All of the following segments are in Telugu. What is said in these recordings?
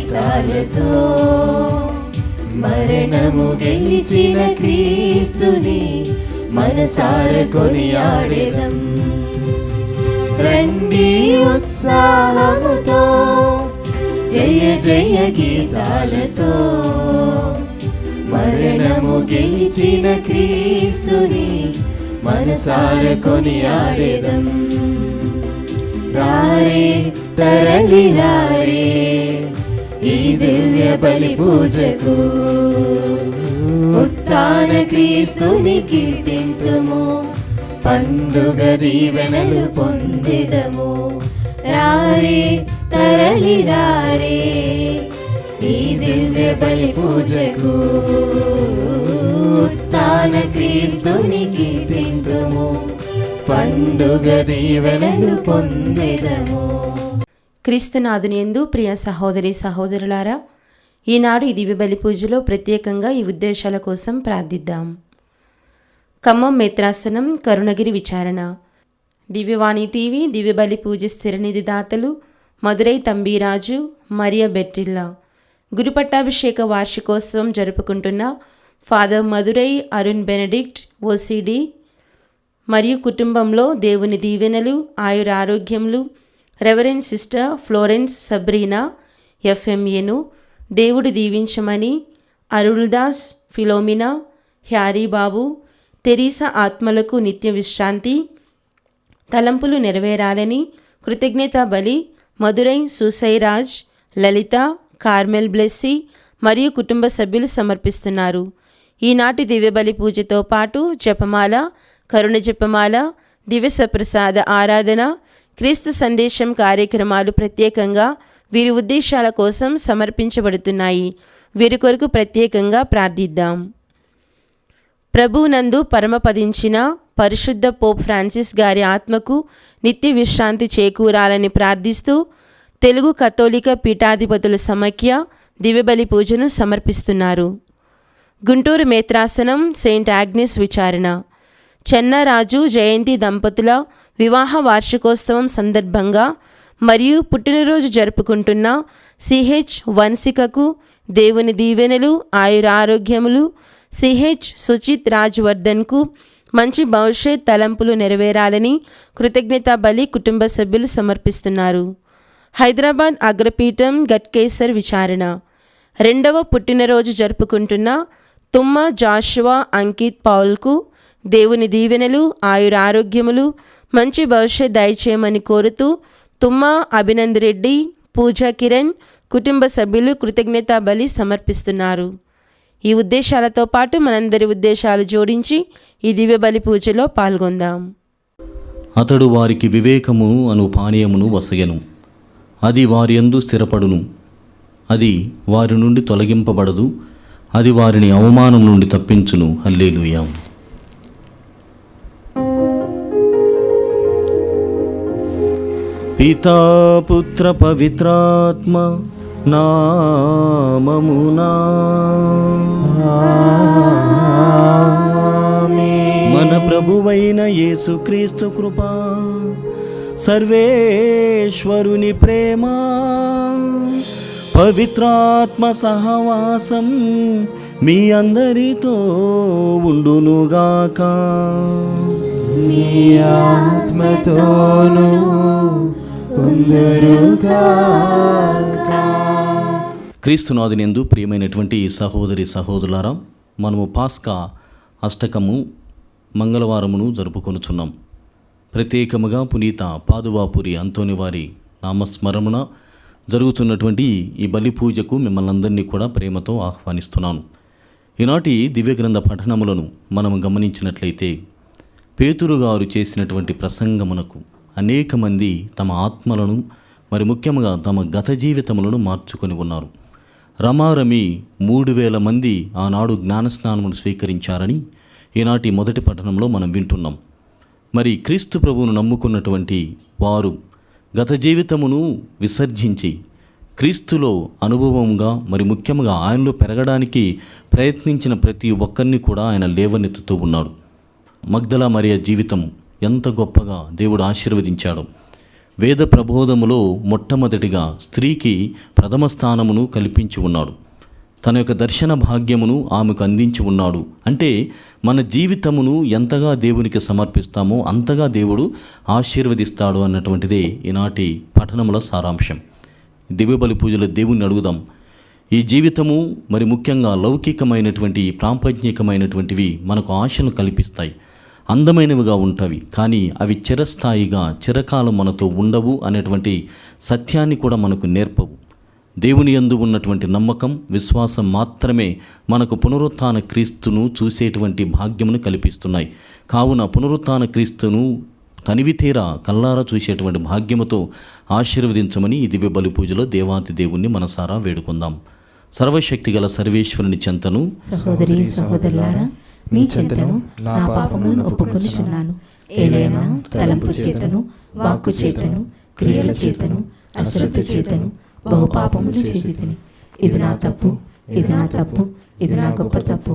గీతాలతో మరణము గెలిచిన క్రీస్తుని మనసార కొనియాడెదం. రండి ఉత్సాహముతో జయ జయ గీతాలతో మరణము గెలిచిన క్రీస్తుని మనసార కొనియాడెదం. రారే తరలి రారే ఈ దివ్య బలి పూజకు, ఉత్థాన క్రీస్తుని కీర్తింతుము, పండుగ దీవెనలు పొందెదము. రారే తరలి రారే ఈ దివ్య బలి పూజకు, ఉత్థాన క్రీస్తుని కీర్తింతుము, పండుగ దీవెనలు పొందెదము. క్రీస్తునాథుని యందు ప్రియ సహోదరి సహోదరులారా, ఈనాడు ఈ దివ్య బలి పూజలో ప్రత్యేకంగా ఈ ఉద్దేశాల కోసం ప్రార్థిద్దాం. ఖమ్మం మేత్రాసనం కరుణగిరి విచారణ, దివ్యవాణి టీవీ దివ్య బలి పూజ స్థిరనిధి దాతలు మదురై తంబీరాజు, మరియ బెట్టిల్లా. గురు పట్టాభిషేక వార్షికోత్సవం జరుపుకుంటున్న father Madurai Arun Benedict OCD మరియు కుటుంబంలో దేవుని దీవెనలు, ఆయురారోగ్యములు, రెవరెండ్ సిస్టర్ ఫ్లోరెన్స్ సబ్రీనా ఎఫ్ఎంఏను దేవుడు దీవించమని అరుణదాస్, ఫిలోమినా, హ్యారీ బాబు, తెరీసా ఆత్మలకు నిత్య విశ్రాంతి, తలంపులు నెరవేరాలని కృతజ్ఞతా బలి మదురై సుసైరాజ్, లలిత, కార్మెల్ బ్లెస్సీ మరియు కుటుంబ సభ్యులు సమర్పిస్తున్నారు. ఈనాటి దివ్య బలి పూజతో పాటు జపమాల, కరుణ జపమాల, దివ్య సప్రసాద ఆరాధన, క్రీస్తు సందేశం కార్యక్రమాలు ప్రత్యేకంగా వీరి ఉద్దేశాల కోసం సమర్పించబడుతున్నాయి. వీరి కొరకు ప్రత్యేకంగా ప్రార్థిద్దాం. ప్రభువునందు పరమపదించిన పరిశుద్ధ పోప్ ఫ్రాన్సిస్ గారి ఆత్మకు నిత్య విశ్రాంతి చేకూరాలని ప్రార్థిస్తూ తెలుగు కథోలిక పీఠాధిపతుల సమైక్య దివ్యబలి పూజను సమర్పిస్తున్నారు. గుంటూరు మేత్రాసనం సెయింట్ ఆగ్నెస్ విచారణ, చెన్నరాజు జయంతి దంపతుల వివాహ వార్షికోత్సవం సందర్భంగా మరియు పుట్టినరోజు జరుపుకుంటున్న సిహెచ్ వంశికకు దేవుని దీవెనలు, ఆయురారోగ్యములు, సిహెచ్ సుచిత్ రాజ్వర్ధన్కు మంచి భవిష్యత్ తలంపులు నెరవేరాలని కృతజ్ఞతా బలి కుటుంబ సభ్యులు సమర్పిస్తున్నారు. హైదరాబాద్ అగ్రపీఠం గట్కేసర్ విచారణ, 2వ పుట్టినరోజు జరుపుకుంటున్న తుమ్మ జాషువా అంకిత్ పౌల్కు దేవుని దీవెనలు, ఆయురారోగ్యములు, మంచి భవిష్యత్ దయచేయమని కోరుతూ తుమ్మ అభినంద్ రెడ్డి, పూజా కిరణ్ కుటుంబ సభ్యులు కృతజ్ఞతా బలి సమర్పిస్తున్నారు. ఈ ఉద్దేశాలతో పాటు మనందరి ఉద్దేశాలు జోడించి ఈ దివ్య బలి పూజలో పాల్గొందాం. అతడు వారికి వివేకము అను పానీయమును వసగెను, అది వారి యందు స్థిరపడును, అది వారి నుండి తొలగింపబడదు, అది వారిని అవమానం నుండి తప్పించును. హల్లెలూయా. పితా పుత్ర పవిత్రాత్మ నామమునా మన ప్రభువైన యేసుక్రీస్తు కృపా, సర్వేశ్వరుని ప్రేమ, పవిత్రాత్మ సహవాసం మీ అందరితో ఉండునుగాక. నీ ఆత్మతోనూ ఉండునుగాక. క్రీస్తునాథునియందు ప్రియమైనటువంటి సహోదరి సహోదరులారా, మనము పాస్కా అష్టకము మంగళవారమును జరుపుకొనుచున్నాం. ప్రత్యేకముగా పునీత పాదువాపురి అంతోని వారి నామస్మరమున జరుగుతున్నటువంటి ఈ బలి పూజకు మిమ్మల్ని అందరినీ కూడా ప్రేమతో ఆహ్వానిస్తున్నాను. ఈనాటి దివ్యగ్రంథ పఠనములను మనం గమనించినట్లయితే పేతురు గారు చేసినటువంటి ప్రసంగమునకు అనేక మంది తమ ఆత్మలను మరి ముఖ్యంగా తమ గత జీవితములను మార్చుకొని ఉన్నారు. రమారమి 3000 మంది ఆనాడు జ్ఞానస్నానమును స్వీకరించారని ఈనాటి మొదటి పఠనంలో మనం వింటున్నాం. మరి క్రీస్తు ప్రభువును నమ్ముకున్నటువంటి వారు గత జీవితమును విసర్జించి క్రీస్తులో అనుభవంగా మరి ముఖ్యంగా ఆయనలో పెరగడానికి ప్రయత్నించిన ప్రతి ఒక్కరిని కూడా ఆయన లేవనెత్తుతూ ఉన్నాడు. మగ్దలా మరియ జీవితం ఎంత గొప్పగా దేవుడు ఆశీర్వదించాడు. వేద ప్రబోధములో మొట్టమొదటిగా స్త్రీకి ప్రథమ స్థానమును కల్పించి ఉన్నాడు. తన యొక్క దర్శన భాగ్యమును ఆమెకు అందించి ఉన్నాడు. అంటే మన జీవితమును ఎంతగా దేవునికి సమర్పిస్తామో అంతగా దేవుడు ఆశీర్వదిస్తాడు అన్నటువంటిదే ఈనాటి పఠనముల సారాంశం. దివ్యబలి పూజలో దేవుణ్ణి అడుగుదాం. ఈ జీవితము మరి ముఖ్యంగా లౌకికమైనటువంటి ప్రాపంచికమైనటువంటివి మనకు ఆశను కల్పిస్తాయి, అందమైనవిగా ఉంటవి. కానీ అవి చిరస్థాయిగా చిరకాలం మనతో ఉండవు అనేటువంటి సత్యాన్ని కూడా మనకు నేర్పవు. దేవుని యందు ఉన్నటువంటి నమ్మకం, విశ్వాసం మాత్రమే మనకు పునరుత్థాన క్రీస్తును చూసేటువంటి భాగ్యమును కల్పిస్తున్నాయి. కావున పునరుత్థాన క్రీస్తును తనివితీరా కల్లారా చూసేటువంటి భాగ్యముతో ఆశీర్వదించమని ఈ దివ్య బలి పూజలో దేవాతి దేవుణ్ణి మనసారా వేడుకుందాం. సర్వశక్తి గల సర్వేశ్వరుని చెంతను సహోదరి సహోదరులారా, మీ చెంతను నా పాపములను ఒప్పుకొనుచున్నాను. ఏలైనా తలంపు చేతను, వాక్కు చేతను, క్రియల చేతను, అశ్రద్ధ చేతను బహు పాపములు చేసితిని. ఇది నా తప్పు, ఇది నా తప్పు, ఇది నా గొప్ప తప్పు.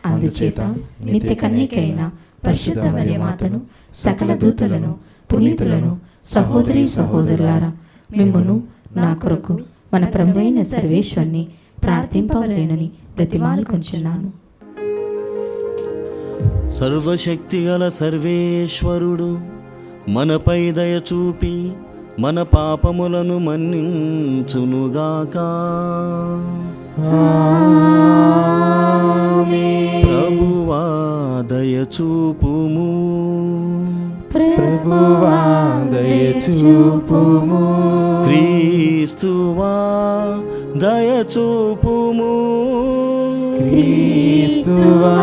అందుచేత నిత్య కన్యకైన పరిశుద్ధ మరియమాతను, సకల దూతలను, పునీతులను, సహోదరి సహోదరులారా, మిమ్మును నా కొరకు మన ప్రభువైన సర్వేశ్వరుని ప్రార్థింపవలేనని బ్రతిమాలుకొంచున్నాను. సర్వశక్తి గల సర్వేశ్వరుడు మనపై దయ చూపి మన పాపములను మన్నించునుగాక. ప్రభువా దయ చూపుము, ప్రభువా దయ చూపుము, క్రీస్తువా దయ చూపుము, క్రీస్తువా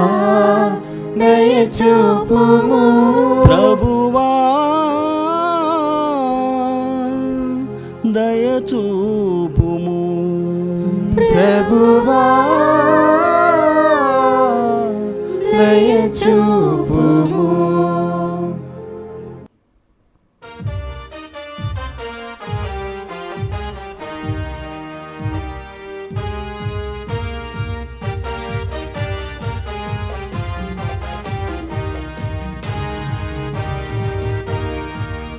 దయ చూపుము, ప్రభువా దయ చూపుము, ప్రభువా దయ చూపుము.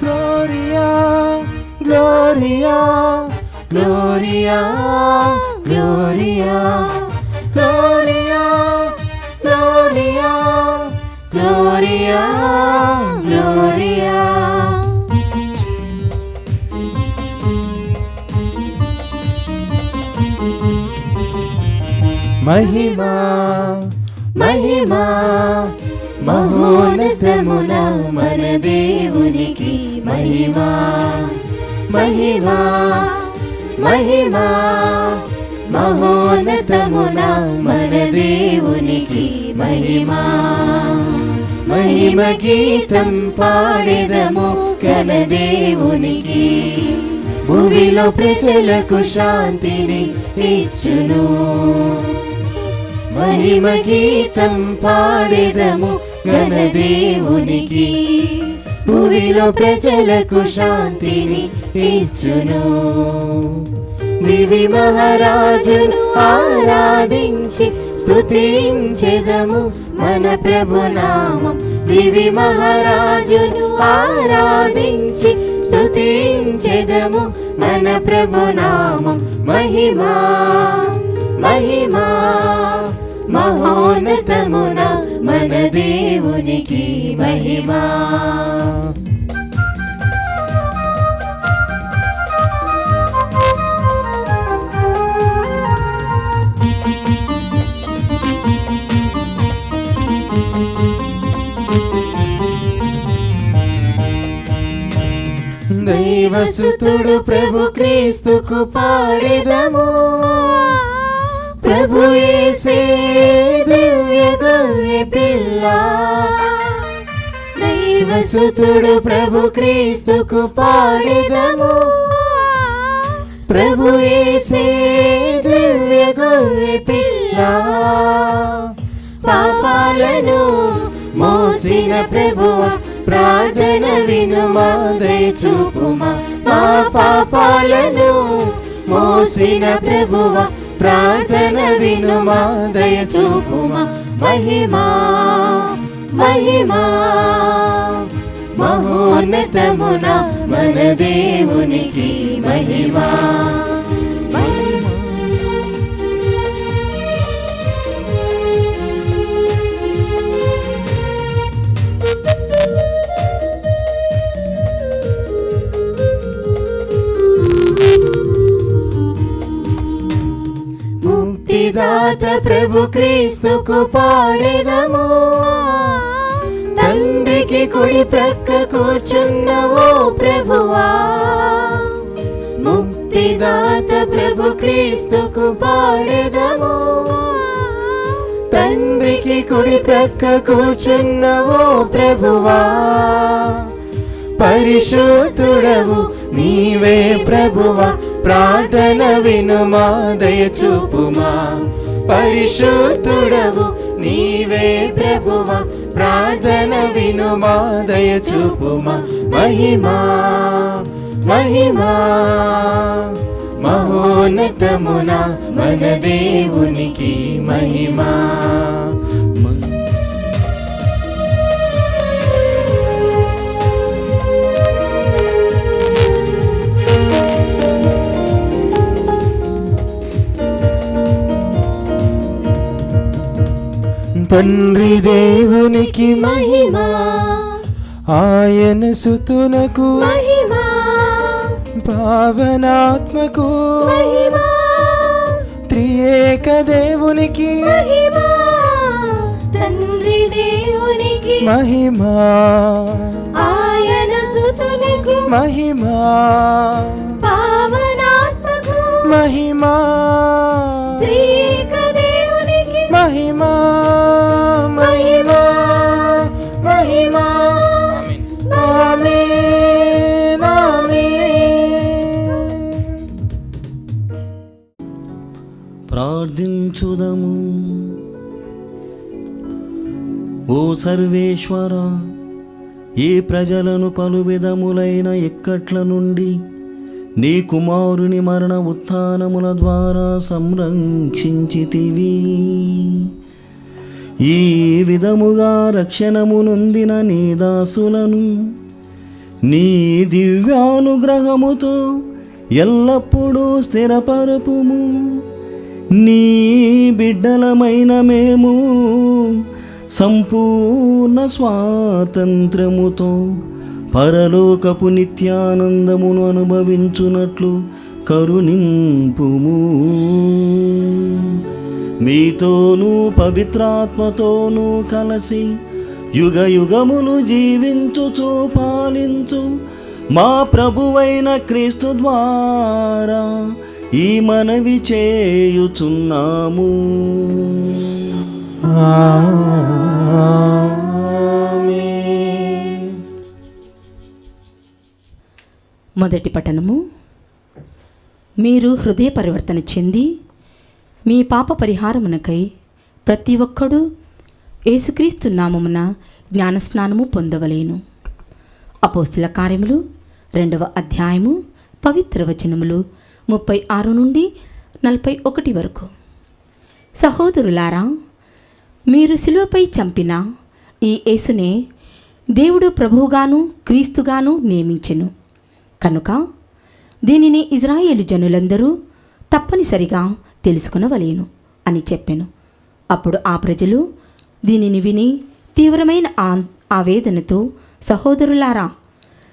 Gloria, Gloria, Gloria, Gloria, Gloria, Gloria, Gloria, Gloria. మహిమా మహిమా మహోన్నతమున మన దేవునికి మహిమా మహిమా మహిమా మహోన్నతమున మన దేవునికి మహిమా. మహిమ గీతం పాడెదము ఘన దేవునికి, భూమిలో ప్రజలకు శాంతిని ఇచ్చును. మహిమ గీతం పాడెదము ఘన దేవునికి, భూమిలో ప్రజలకు శాంతిని ఇచ్చును. దివి మహారాజును ఆరాధించి స్తుతించెదము మన ప్రభునామం. దివి మహారాజును ఆరాధించి స్తుతించెదము మన ప్రభునామం. మహిమా మహిమా మహోన్నతమున మన దేవునికి మహిమా. దైవసుతుడు ప్రభు క్రీస్తుకు పాడెదము, ప్రభు యేసే దివ్య గొర్రె పిల్ల. దైవసుతుడు ప్రభు క్రీస్తుకు పాడెదము, ప్రభు యేసే దివ్య గొర్రె పిల్ల. పాపాలను మోసిన ప్రభువా ప్రార్థన వినుమా దయ చూపుమా. మా పాపాలను మోసిన ప్రభువా ప్రార్థన వినుమా దయ చూపుమా. మహిమా మహిమా మహోన్నతమున మన దేవునికి మహిమా. ముక్తిదాత ప్రభు క్రీస్తుకు పాడెదము, తండ్రికి కుడి ప్రక్క కూర్చున్న ఓ ప్రభువా. ముక్తిదాత ప్రభు క్రీస్తుకు పాడెదము, తండ్రికి కుడి ప్రక్క కూర్చున్న ఓ ప్రభువా. పరిశుద్ధుడవు నీవే ప్రభువా, ప్రార్థన వినుమా దయచూపుమా. పరిశుద్ధుడవు నీవే ప్రభువా, ప్రార్థన వినుమా దయచూపుమా. మహిమా మహిమా మహోన్నతమున మన దేవునికి మహిమా. తండ్రి దేవునికి మహిమా, ఆయన సుతునకు మహిమా, పావనాత్మకు మహిమా, త్రియేక దేవునికి మహిమా. తండ్రి దేవునికి మహిమా, ఆయన సుతునకు మహిమా, పావనాత్మకు మహిమా, త్రియేక దేవునికి మహిమా. మహిమా మహిమా ఆమేన్ ఆమేన్. ప్రార్థించుదము. ఓ సర్వేశ్వర, ఈ ప్రజలను పలు విధములైన ఇక్కట్ల నుండి నీ కుమారుని మరణ ఉత్థానముల ద్వారా సంరక్షించితివి. ఈ విధముగా రక్షణము నొందిన నీ దాసులను నీ దివ్యానుగ్రహముతో ఎల్లప్పుడూ స్థిరపరపుము. నీ బిడ్డలమైన మేము సంపూర్ణ స్వాతంత్రముతో పరలోకపు నిత్యానందమును అనుభవించునట్లు కరుణింపుము. మీతోనూ పవిత్రాత్మతోనూ కలసి యుగ యుగములు జీవించుచు పాలించు మా ప్రభువైన క్రీస్తు ద్వారా ఈ మనవి చేయుచున్నాము. మొదటి పఠనము. మీరు హృదయ పరివర్తన చెంది మీ పాప పరిహారమునకై ప్రతి ఒక్కడూ యేసుక్రీస్తు నామమున జ్ఞానస్నానము పొందవలేను. అపోస్తుల కార్యములు 2వ అధ్యాయము పవిత్ర వచనములు 36 నుండి 41 వరకు. సహోదరులారా, మీరు శిలువపై చంపిన ఈ యేసునే దేవుడు ప్రభువుగాను క్రీస్తుగాను నియమించెను. కనుక దీనిని ఇజ్రాయేలు జనులందరూ తప్పనిసరిగా తెలుసుకొనవలేను అని చెప్పెను. అప్పుడు ఆ ప్రజలు దీనిని విని తీవ్రమైన ఆవేదనతో, సహోదరులారా,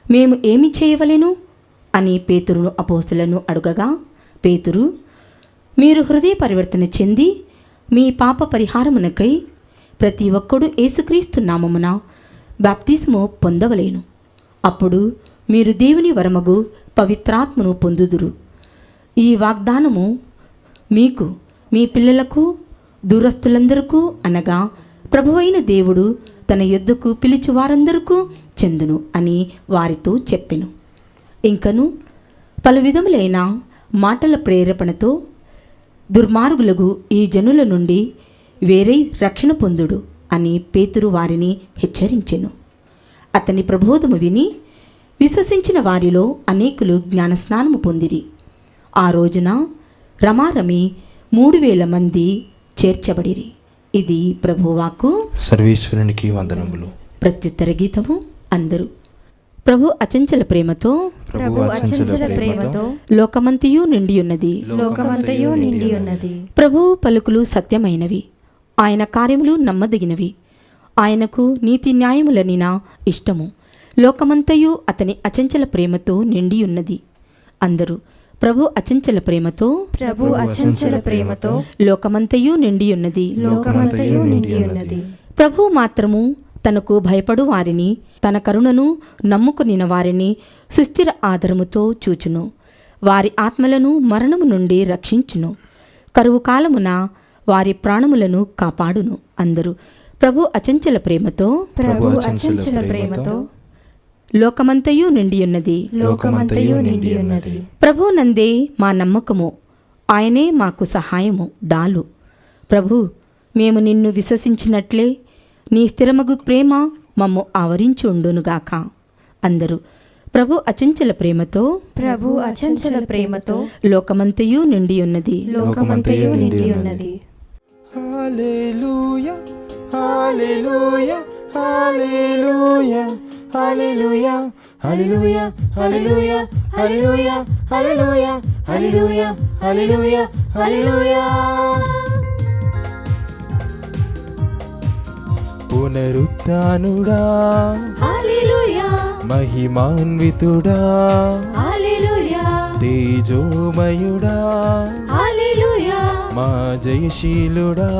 మేము ఏమి చేయవలెను అని పేతురును అపోస్తులను అడుగగా, పేతురు, మీరు హృదయ పరివర్తన చెంది మీ పాప పరిహారమునకై ప్రతి ఒక్కడు యేసుక్రీస్తు నామమున బాప్తిస్మము పొందవలేను. అప్పుడు మీరు దేవుని వరమగు పవిత్రాత్మను పొందుదురు. ఈ వాగ్దానము మీకు, మీ పిల్లలకు, దూరస్తులందరకు అనగా ప్రభువైన దేవుడు తన యొద్దకు పిలిచి వారందరకు చెందును అని వారితో చెప్పెను. ఇంకను పలు విధములైన మాటల ప్రేరేపణతో దుర్మార్గులకు ఈ జనుల నుండి వేరే రక్షణ పొందుడు అని పేతురు వారిని హెచ్చరించెను. అతని ప్రబోధము విని విశ్వసించిన వారిలో అనేకులు జ్ఞానస్నానము పొందిరి. ఆ రోజున రమారమి 3000 మంది చేర్చబడిరి. ఇది ప్రభువాకు. సర్వేశ్వరునికి వందనములు. ప్రత్యుత్తర గీతము. అందరూ ప్రభు అచంచల ప్రేమతో ప్రభు అచంచల ప్రేమతో లోకమంతయు నిండియున్నది. లోకమంతయు నిండి ఉన్నది. ప్రభు పలుకులు సత్యమైనవి, ఆయన కార్యములు నమ్మదగినవి. ఆయనకు నీతి న్యాయములని నా ఇష్టము. లోకమంతయు అతని అచంచల ప్రేమతో నిండియున్నది. అందరూ ప్రభు అచంచల ప్రేమతో ప్రభు అచంచల ప్రేమతో లోకమంతయు నిండియున్నది. లోకమంతయు నిండి ఉన్నది. ప్రభు మాత్రము తనకు భయపడు వారిని, తన కరుణను నమ్ముకునిన వారిని సుస్థిర ఆదరముతో చూచును. వారి ఆత్మలను మరణము నుండి రక్షించును. కరువు కాలమున వారి ప్రాణములను కాపాడును. అందరూ ప్రభు అచంచల ప్రేమతో ప్రభు అచంచల ప్రేమతో లోకమంతయు నిండియున్నది. లోకమంతయు నిండి ఉన్నది. ప్రభు నందే మా నమ్మకము, ఆయనే మాకు సహాయము డాలు. ప్రభు, మేము నిన్ను విశ్వసించినట్లే నీ స్థిరమగు ప్రేమ మమ్ము ఆవరించుండునుగాక. అందరూ ప్రభు అచంచల ప్రేమతో ప్రభు అచంచల ప్రేమతో లోకమంతయు నిండియున్నది. లోకమంతయు నిండి ఉన్నది. హల్లెలూయా హల్లెలూయా హల్లెలూయా హల్లెలూయా హల్లెలూయా హల్లెలూయా హల్లెలూయా హల్లెలూయా హల్లెలూయా హల్లెలూయా హల్లెలూయా. పునరుత్థానుడా హల్లెలూయా మహిమాన్వితుడా హల్లెలూయా తేజోమయుడా హల్లెలూయా మా జయశీలుడా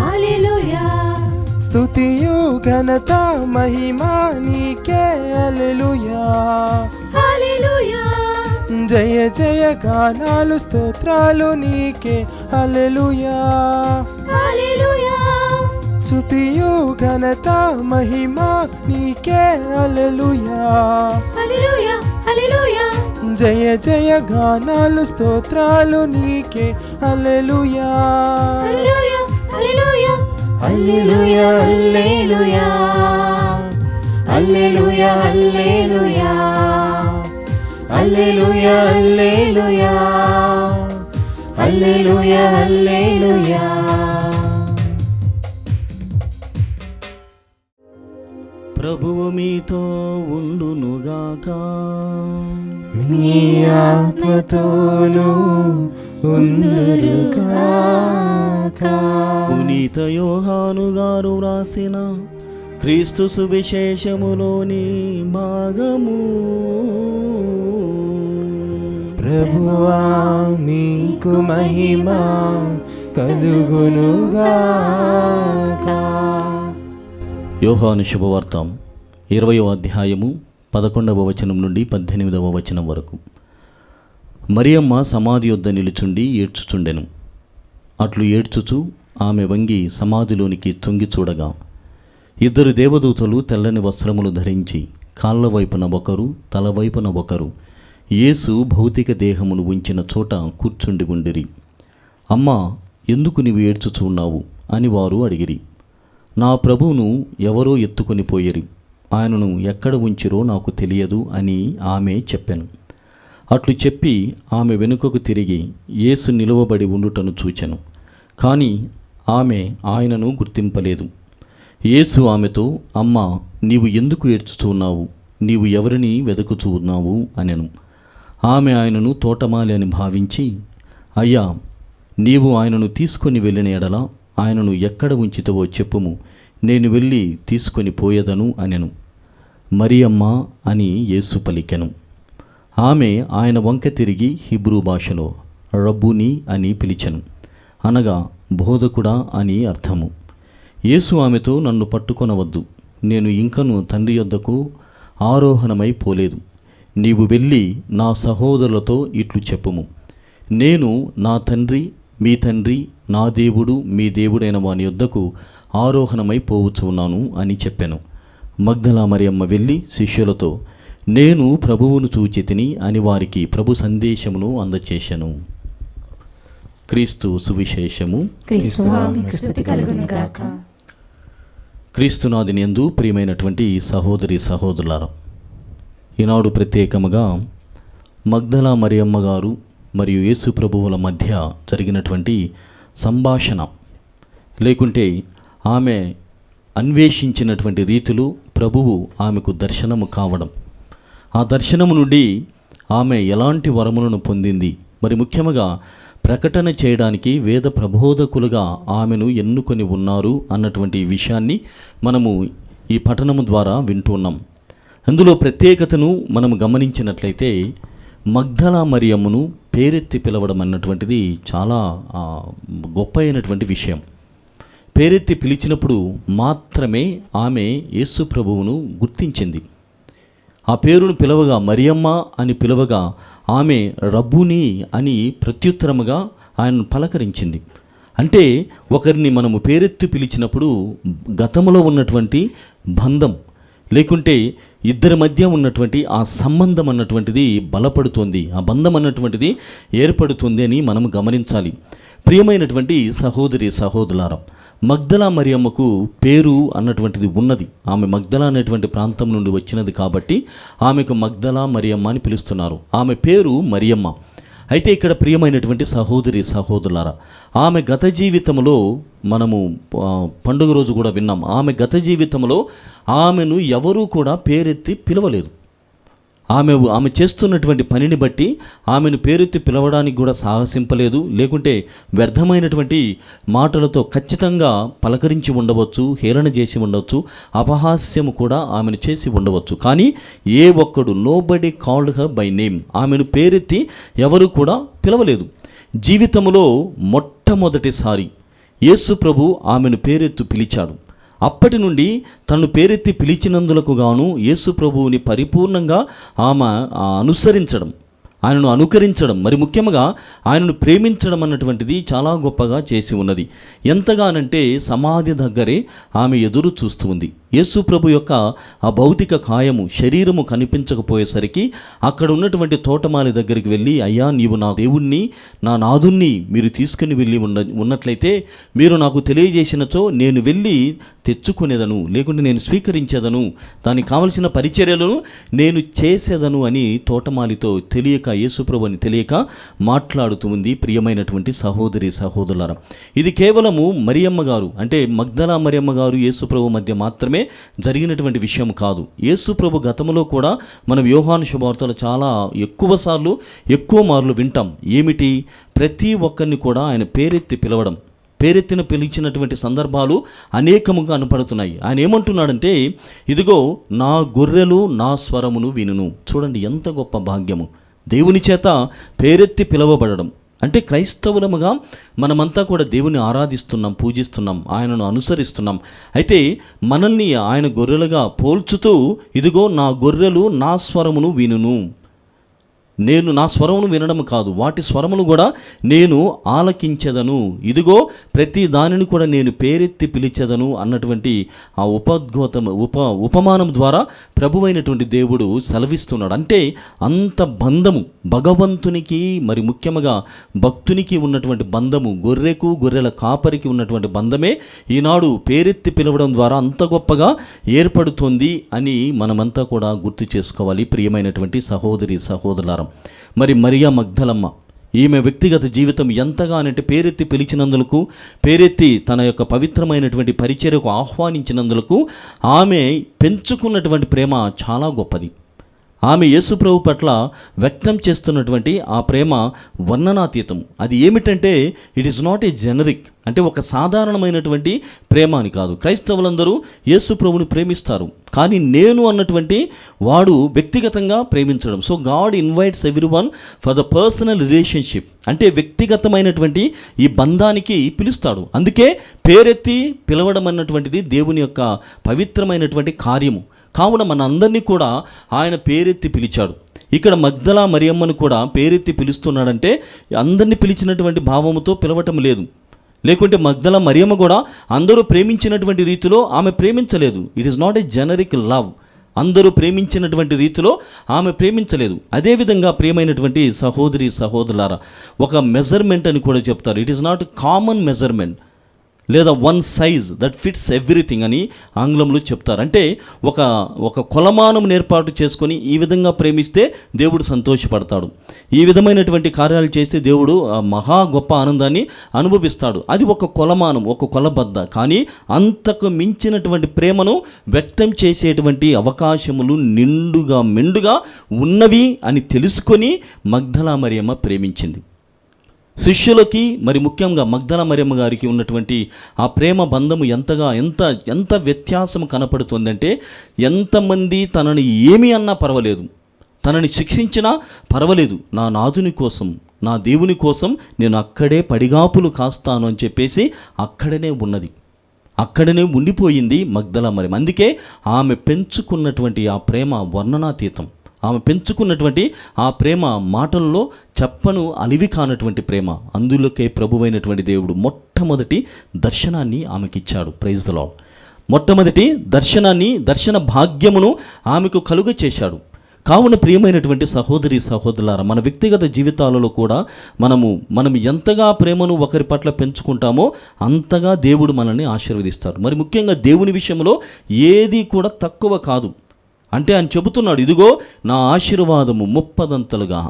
హల్లెలూయా స్తుతియు ఘనత మహిమా నీకే. హల్లెలూయా హల్లెలూయా జయ జయ గానాలు స్తోత్రాలు నీకే. హల్లెలూయా హల్లెలూయా స్తుతియు ఘనత మహిమా నీకే. హల్లెలూయా హల్లెలూయా హల్లెలూయా జయ జయ గానాలు స్తోత్రాలు నీకే. హల్లెలూయా హల్లెలూయా హల్లెలూయా హల్లెలూయా హల్లెలూయా హల్లెలూయా హల్లెలూయా హల్లెలూయా హల్లెలూయా హల్లెలూయా. ప్రభువు మీతో ఉండునుగాక. మీ ఆత్మతోనూ ఉందురుగాక. పునీత యోహాను గారు వ్రాసిన క్రీస్తు సువిశేషములోని భాగము. ప్రభువా మీకు మహిమ కలుగునుగాక. యోహాను శుభవార్త 20వ అధ్యాయము 11వ వచనం నుండి 18వ వచనం వరకు. మరియమ్మ సమాధి యొద్ద నిలుచుండి ఏడ్చుచుండెను. అట్లు ఏడ్చుచు ఆమె వంగి సమాధిలోనికి తొంగి చూడగా 2 దేవదూతలు తెల్లని వస్త్రములు ధరించి కాళ్ళ వైపున ఒకరు, తల వైపున ఒకరు యేసు భౌతిక దేహమును ఉంచిన చోట కూర్చుండి ఉండిరి. అమ్మా, ఎందుకు నీవు ఏడ్చుచు ఉన్నావు అని వారు అడిగిరి. నా ప్రభువును ఎవరో ఎత్తుకొని పోయిరి, ఆయనను ఎక్కడ ఉంచిరో నాకు తెలియదు అని ఆమె చెప్పెను. అట్లు చెప్పి ఆమె వెనుకకు తిరిగి యేసు నిలువబడి ఉండుటను చూచెను. కానీ ఆమె ఆయనను గుర్తింపలేదు. యేసు ఆమెతో, అమ్మా, నీవు ఎందుకు ఏడ్చుచున్నావు? నీవు ఎవరిని వెతుకుచూ ఉన్నావు అనెను. ఆమె ఆయనను తోటమాలి అని భావించి, అయ్యా, నీవు ఆయనను తీసుకొని వెళ్ళిన ఎడల ఆయనను ఎక్కడ ఉంచితవో చెప్పుము, నేను వెళ్ళి తీసుకొని పోయేదను అనెను. మరియమ్మ అని యేసు పలికెను. ఆమె ఆయన వంక తిరిగి హీబ్రూ భాషలో రబ్బుని అని పిలిచెను, అనగా బోధకుడా అని అర్థము. యేసు ఆమెతో, నన్ను పట్టుకొనవద్దు, నేను ఇంకను తండ్రి యొద్దకు ఆరోహణమై పోలేదు. నీవు వెళ్ళి నా సహోదరులతో ఇట్లు చెప్పుము, నేను నా తండ్రి మీ తండ్రి, నా దేవుడు మీ దేవుడైన వాని యొద్దకు ఆరోహణమై పోవచ్చున్నాను అని చెప్పెను. మగ్దలా మరియమ్మ వెళ్ళి శిష్యులతో, నేను ప్రభువును చూచితిని అని వారికి ప్రభు సందేశమును అందచేసెను. క్రీస్తు సువిశేషము. క్రీస్తువా మీకు స్తుతి కలుగునుగాక. క్రీస్తునాథుని యందు ప్రియమైనటువంటి సహోదరి సహోదరులారా, ఈనాడు ప్రత్యేకముగా మగ్దలా మరియమ్మ గారు మరియు యేసు ప్రభువుల మధ్య జరిగినటువంటి సంభాషణ, లేకుంటే ఆమె అన్వేషించినటువంటి రీతిలో ప్రభువు ఆమెకు దర్శనము కావడం, ఆ దర్శనము నుండి ఆమె ఎలాంటి వరములను పొందింది, మరి ముఖ్యంగా ప్రకటన చేయడానికి వేద ప్రబోధకులుగా ఆమెను ఎన్నుకొని ఉన్నారు అన్నటువంటి విషయాన్ని మనము ఈ పఠనము ద్వారా వింటున్నాం. అందులో ప్రత్యేకతను మనం గమనించినట్లయితే మగ్దలా మరియమ్మను పేరెత్తి పిలవడం అన్నటువంటిది చాలా గొప్ప అయినటువంటి విషయం. పేరెత్తి పిలిచినప్పుడు మాత్రమే ఆమె యేసు ప్రభువును గుర్తించింది. ఆ పేరును పిలవగా, మరియమ్మ అని పిలవగా, ఆమె రబ్బుని అని ప్రత్యుత్తరముగా ఆయనను పలకరించింది. అంటే ఒకరిని మనము పేరెత్తి పిలిచినప్పుడు గతంలో ఉన్నటువంటి బంధం లేకుంటే ఇద్దరి మధ్య ఉన్నటువంటి ఆ సంబంధం అన్నటువంటిది బలపడుతుంది, ఆ బంధం అన్నటువంటిది ఏర్పడుతుంది అని మనం గమనించాలి. ప్రియమైనటువంటి సహోదరి సహోదరులారా, మగ్దలా మరియమ్మకు పేరు అన్నటువంటిది ఉన్నది. ఆమె మగ్దలా అనేటువంటి ప్రాంతం నుండి వచ్చినది కాబట్టి ఆమెకు మగ్దలా మరియమ్మ అని పిలుస్తున్నారు. ఆమె పేరు మరియమ్మ. అయితే ఇక్కడ ప్రియమైనటువంటి సహోదరి సహోదరులారా, ఆమె గత జీవితంలో మనము పండుగ రోజు కూడా విన్నాం. ఆమె గత జీవితంలో ఆమెను ఎవరూ కూడా పేరెత్తి పిలవలేదు. ఆమె చేస్తున్నటువంటి పనిని బట్టి ఆమెను పేరెత్తి పిలవడానికి కూడా సాహసింపలేదు, లేకుంటే వ్యర్థమైనటువంటి మాటలతో ఖచ్చితంగా పలకరించి ఉండవచ్చు, హేళన చేసి ఉండవచ్చు, అపహాస్యము కూడా ఆమెను చేసి ఉండవచ్చు. కానీ ఏ ఒక్కడు nobody called her by name, ఆమెను పేరెత్తి ఎవరు కూడా పిలవలేదు. జీవితంలో మొట్టమొదటిసారి యేసు ప్రభు ఆమెను పేరెత్తి పిలిచాడు. అప్పటి నుండి తను పేరెత్తి పిలిచినందులకు గాను యేసు ప్రభువుని పరిపూర్ణంగా ఆమె అనుసరించడం, ఆయనను అనుకరించడం, మరి ముఖ్యంగా ఆయనను ప్రేమించడం అన్నటువంటిది చాలా గొప్పగా చేసి ఉన్నది. ఎంతగానంటే సమాధి దగ్గరే ఆమె ఎదురు చూస్తూ ఉంది. యేసు ప్రభు యొక్క ఆ భౌతిక కాయము, శరీరము కనిపించకపోయేసరికి అక్కడ ఉన్నటువంటి తోటమాలి దగ్గరికి వెళ్ళి, అయ్యా నీవు నా దేవుణ్ణి, నా నాదుణ్ణి మీరు తీసుకుని వెళ్ళి ఉన్నట్లయితే మీరు నాకు తెలియజేసినచో నేను వెళ్ళి తెచ్చుకునేదను, లేకుంటే నేను స్వీకరించేదను, దానికి కావలసిన పరిచర్యలను నేను చేసేదను అని తోటమాలితో తెలియక, యేసుప్రభు అని తెలియక మాట్లాడుతూ ఉంది. ప్రియమైనటువంటి సహోదరి సహోదరులారా, ఇది కేవలము మరియమ్మ గారు, అంటే మగ్దలా మరియమ్మ గారు యేసుప్రభు మధ్య మాత్రమే జరిగినటువంటి విషయం కాదు. యేసు ప్రభు గతంలో కూడా మనం యోహాను శుభవార్తలు చాలా ఎక్కువ మార్లు వింటాం. ఏమిటి? ప్రతి ఒక్కరిని కూడా ఆయన పేరెత్తి పిలవడం, పేరెత్తిన పిలిచినటువంటి సందర్భాలు అనేకముగా కనపడుతున్నాయి. ఆయన ఏమంటున్నాడంటే, ఇదిగో నా గొర్రెలు నా స్వరమును వినును. చూడండి ఎంత గొప్ప భాగ్యము, దేవుని చేత పేరెత్తి పిలవబడడం. అంటే క్రైస్తవులముగా మనమంతా కూడా దేవుని ఆరాధిస్తున్నాం, పూజిస్తున్నాం, ఆయనను అనుసరిస్తున్నాం. అయితే మనల్ని ఆయన గొర్రెలుగా పోల్చుతూ, ఇదిగో నా గొర్రెలు నా స్వరమును వినును. నేను నా స్వరమును వినడం కాదు, వాటి స్వరమును కూడా నేను ఆలకించెదను. ఇదిగో ప్రతి దానిని కూడా నేను పేరెత్తి పిలిచెదను అన్నటువంటి ఆ ఉపమానం ద్వారా ప్రభువైనటువంటి దేవుడు సెలవిస్తున్నాడు. అంటే అంత బంధము భగవంతునికి, మరి ముఖ్యంగా భక్తునికి ఉన్నటువంటి బంధము, గొర్రెకు గొర్రెల కాపరికి ఉన్నటువంటి బంధమే ఈనాడు పేరెత్తి పిలవడం ద్వారా అంత గొప్పగా ఏర్పడుతుంది అని మనమంతా కూడా గుర్తు చేసుకోవాలి. ప్రియమైనటువంటి సహోదరి సహోదరులారా, మరి మరియా మగ్దలమ్మ ఈమె వ్యక్తిగత జీవితం ఎంతగానంటే పేరెత్తి పిలిచినందులకు, పేరెత్తి తన యొక్క పవిత్రమైనటువంటి పరిచర్యకు ఆహ్వానించినందులకు ఆమె పెంచుకున్నటువంటి ప్రేమ చాలా గొప్పది. ఆమె యేసుప్రభు పట్ల వ్యక్తం చేస్తున్నటువంటి ఆ ప్రేమ వర్ణనాతీతం. అది ఏమిటంటే it is not a generic, అంటే ఒక సాధారణమైనటువంటి ప్రేమ అని కాదు. క్రైస్తవులందరూ యేసుప్రభుని ప్రేమిస్తారు, కానీ నేను అన్నటువంటి వాడు వ్యక్తిగతంగా ప్రేమించడం. So God invites everyone for the personal relationship, అంటే వ్యక్తిగతమైనటువంటి ఈ బంధానికి పిలుస్తాడు. అందుకే పేరెత్తి పిలవడం అన్నటువంటిది దేవుని యొక్క పవిత్రమైనటువంటి కార్యము. కావున మన అందరినీ కూడా ఆయన పేరెత్తి పిలిచాడు. ఇక్కడ మగ్దలా మరియమ్మను కూడా పేరెత్తి పిలుస్తున్నాడంటే అందరినీ పిలిచినటువంటి భావముతో పిలవటం లేదు. లేకుంటే మగ్దలా మరియమ్మ కూడా అందరూ ప్రేమించినటువంటి రీతిలో ఆమె ప్రేమించలేదు. It is not a generic love. అందరూ ప్రేమించినటువంటి రీతిలో ఆమె ప్రేమించలేదు. అదేవిధంగా ప్రియమైనటువంటి సహోదరి సహోదరులారా, ఒక మెజర్మెంట్ అని కూడా చెప్తారు. It is not common measurement. లేదా one size that fits everything అని ఆంగ్లంలో చెప్తారు. అంటే ఒక కొలమానం ఏర్పాటు చేసుకొని ఈ విధంగా ప్రేమిస్తే దేవుడు సంతోషపడతాడు, ఈ విధమైనటువంటి కార్యాలు చేస్తే దేవుడు మహా గొప్ప ఆనందాన్ని అనుభవిస్తాడు. అది ఒక కొలమానం, ఒక కొలబద్ద. కానీ అంతకు మించినటువంటి ప్రేమను వ్యక్తం చేసేటువంటి అవకాశములు నిండుగా మెండుగా ఉన్నవి అని తెలుసుకొని మగ్దలా మరియమ్మ ప్రేమించింది. శిష్యులకి మరి ముఖ్యంగా మగ్దలా మరియమ్మ గారికి ఉన్నటువంటి ఆ ప్రేమ బంధము ఎంత వ్యత్యాసం కనపడుతుందంటే, ఎంతమంది తనని ఏమి అన్నా పర్వాలేదు, తనని శిక్షించినా పర్వాలేదు, నా నాథుని కోసం, నా దేవుని కోసం నేను అక్కడే పడిగాపులు కాస్తాను అని చెప్పేసి అక్కడనే ఉన్నది, అక్కడనే ఉండిపోయింది మగ్దలా మరియమ్మ. అందుకే ఆమె పెంచుకున్నటువంటి ఆ ప్రేమ వర్ణనాతీతం. ఆమె పెంచుకున్నటువంటి ఆ ప్రేమ మాటల్లో చెప్పను అలివి కానటువంటి ప్రేమ. అందులోకే ప్రభువైనటువంటి దేవుడు మొట్టమొదటి దర్శనాన్ని ఆమెకిచ్చాడు. Praise the lord. మొట్టమొదటి దర్శన భాగ్యమును ఆమెకు కలుగ చేశాడు. కావున ప్రియమైనటువంటి సహోదరి సహోదరులారా, మన వ్యక్తిగత జీవితాలలో కూడా మనం ఎంతగా ప్రేమను ఒకరి పట్ల పెంచుకుంటామో అంతగా దేవుడు మనల్ని ఆశీర్వదిస్తాడు. మరి ముఖ్యంగా దేవుని విషయంలో ఏది కూడా తక్కువ కాదు. అంటే ఆయన చెబుతున్నాడు, ఇదిగో నా ఆశీర్వాదము 30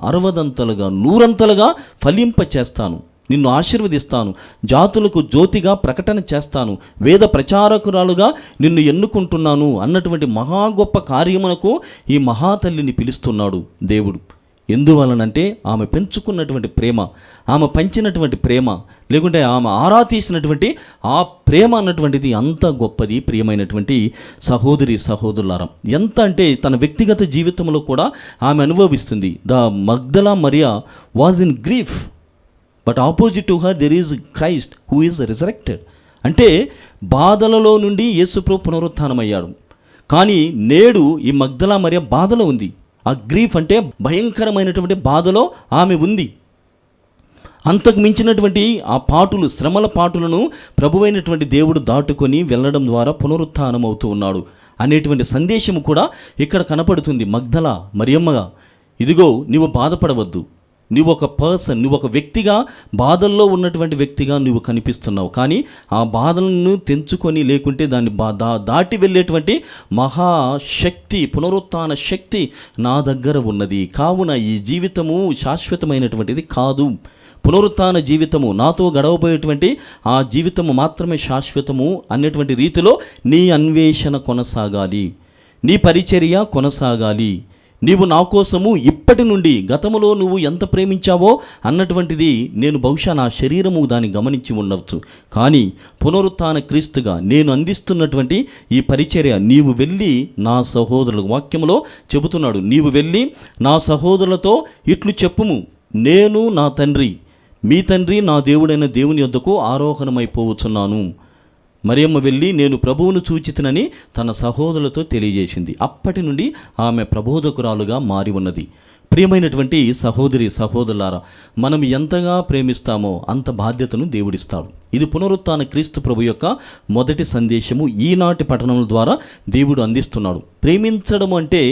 60 100 ఫలింప చేస్తాను, నిన్ను ఆశీర్వదిస్తాను, జాతులకు జ్యోతిగా ప్రకటన చేస్తాను, వేద ప్రచారకురాలుగా నిన్ను ఎన్నుకుంటున్నాను అన్నటువంటి మహా గొప్ప కార్యమునకు ఈ మహాతల్లిని పిలుస్తున్నాడు దేవుడు. ఎందువలనంటే ఆమె పెంచుకున్నటువంటి ప్రేమ, ఆమె పంచినటువంటి ప్రేమ, లేకుంటే ఆమె ఆరా తీసినటువంటి ఆ ప్రేమ అన్నటువంటిది అంత గొప్పది. ప్రియమైనటువంటి సహోదరి సహోదరులారా, ఎంత అంటే తన వ్యక్తిగత జీవితంలో కూడా ఆమె అనుభవిస్తుంది. The Magdala Maria was in grief, but opposite to her there is Christ who is resurrected. అంటే బాధలలో నుండి యేసుప్రభు పునరుత్థానమయ్యాడు. కానీ నేడు ఈ మగ్దలా మరియా బాధలో ఉంది. ఆ గ్రీఫ్ అంటే భయంకరమైనటువంటి బాధలో ఆమె ఉంది. అంతకు మించినటువంటి ఆ పాటులు, శ్రమల పాటులను ప్రభువైనటువంటి దేవుడు దాటుకొని వెళ్ళడం ద్వారా పునరుత్థానం అవుతూ ఉన్నాడు అనేటువంటి సందేశము కూడా ఇక్కడ కనపడుతుంది. మగ్దలా మరియమ్మగా, ఇదిగో నీవు బాధపడవద్దు, నువ్వు ఒక పర్సన్, నువ్వు ఒక వ్యక్తిగా, బాధల్లో ఉన్నటువంటి వ్యక్తిగా నువ్వు కనిపిస్తున్నావు. కానీ ఆ బాధలను తెంచుకొని, లేకుంటే దాన్ని దాటి వెళ్ళేటువంటి మహాశక్తి, పునరుత్థాన శక్తి నా దగ్గర ఉన్నది. కావున ఈ జీవితము శాశ్వతమైనటువంటిది కాదు. పునరుత్థాన జీవితము, నాతో గడవబోయేటువంటి ఆ జీవితము మాత్రమే శాశ్వతము అనేటువంటి రీతిలో నీ అన్వేషణ కొనసాగాలి, నీ పరిచర్య కొనసాగాలి. నీవు నా కోసము ఇప్పటి నుండి, గతములో నువ్వు ఎంత ప్రేమించావో అన్నటువంటిది నేను బహుశా నా శరీరము దాన్ని గమనించి ఉండవచ్చు. కానీ పునరుత్థాన క్రీస్తుగా నేను అందిస్తున్నటువంటి ఈ పరిచర్య, నీవు వెళ్ళి నా సహోదరులకు, వాక్యములో చెబుతున్నాడు, నీవు వెళ్ళి నా సహోదరులతో ఇట్లు చెప్పుము, నేను నా తండ్రి, మీ తండ్రి, నా దేవుడైన దేవుని యొద్దకు ఆరోహణమైపోవచ్చున్నాను. మరియమ్మ వెళ్ళి నేను ప్రభువును చూచితనని తన సహోదరులతో తెలియజేసింది. అప్పటి నుండి ఆమె ప్రబోధకురాలుగా మారి ఉన్నది. ప్రియమైనటువంటి సహోదరి సహోదరులారా, మనం ఎంతగా ప్రేమిస్తామో అంత బాధ్యతను దేవుడిస్తాడు. ఇది పునరుత్థాన క్రీస్తు ప్రభు యొక్క మొదటి సందేశము. ఈనాటి పఠనముల ద్వారా దేవుడు అందిస్తున్నాడు. ప్రేమించడం అంటే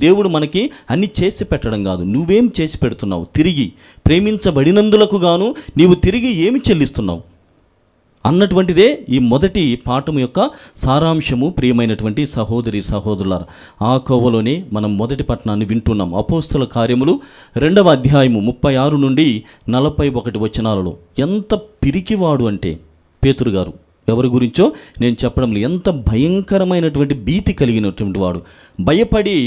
దేవుడు మనకి అన్ని చేసి పెట్టడం కాదు. నువ్వేం చేసి పెడుతున్నావు? తిరిగి ప్రేమించబడినందులకు గాను నీవు తిరిగి ఏమి చెల్లిస్తున్నావు అన్నటువంటిదే ఈ మొదటి పాఠము యొక్క సారాంశము. ప్రియమైనటువంటి సహోదరి సహోదరులారా, ఆ కోవలోనే మనం మొదటి పట్టణాన్ని వింటున్నాం. అపోస్తల కార్యములు 2వ అధ్యాయము 36 నుండి 41 వచనాలలో ఎంత పిరికివాడు అంటే పేతురు గారు, ఎవరి గురించో నేను చెప్పడం లేదు, ఎంత భయంకరమైనటువంటి భీతి కలిగినటువంటి వాడు, భయపడి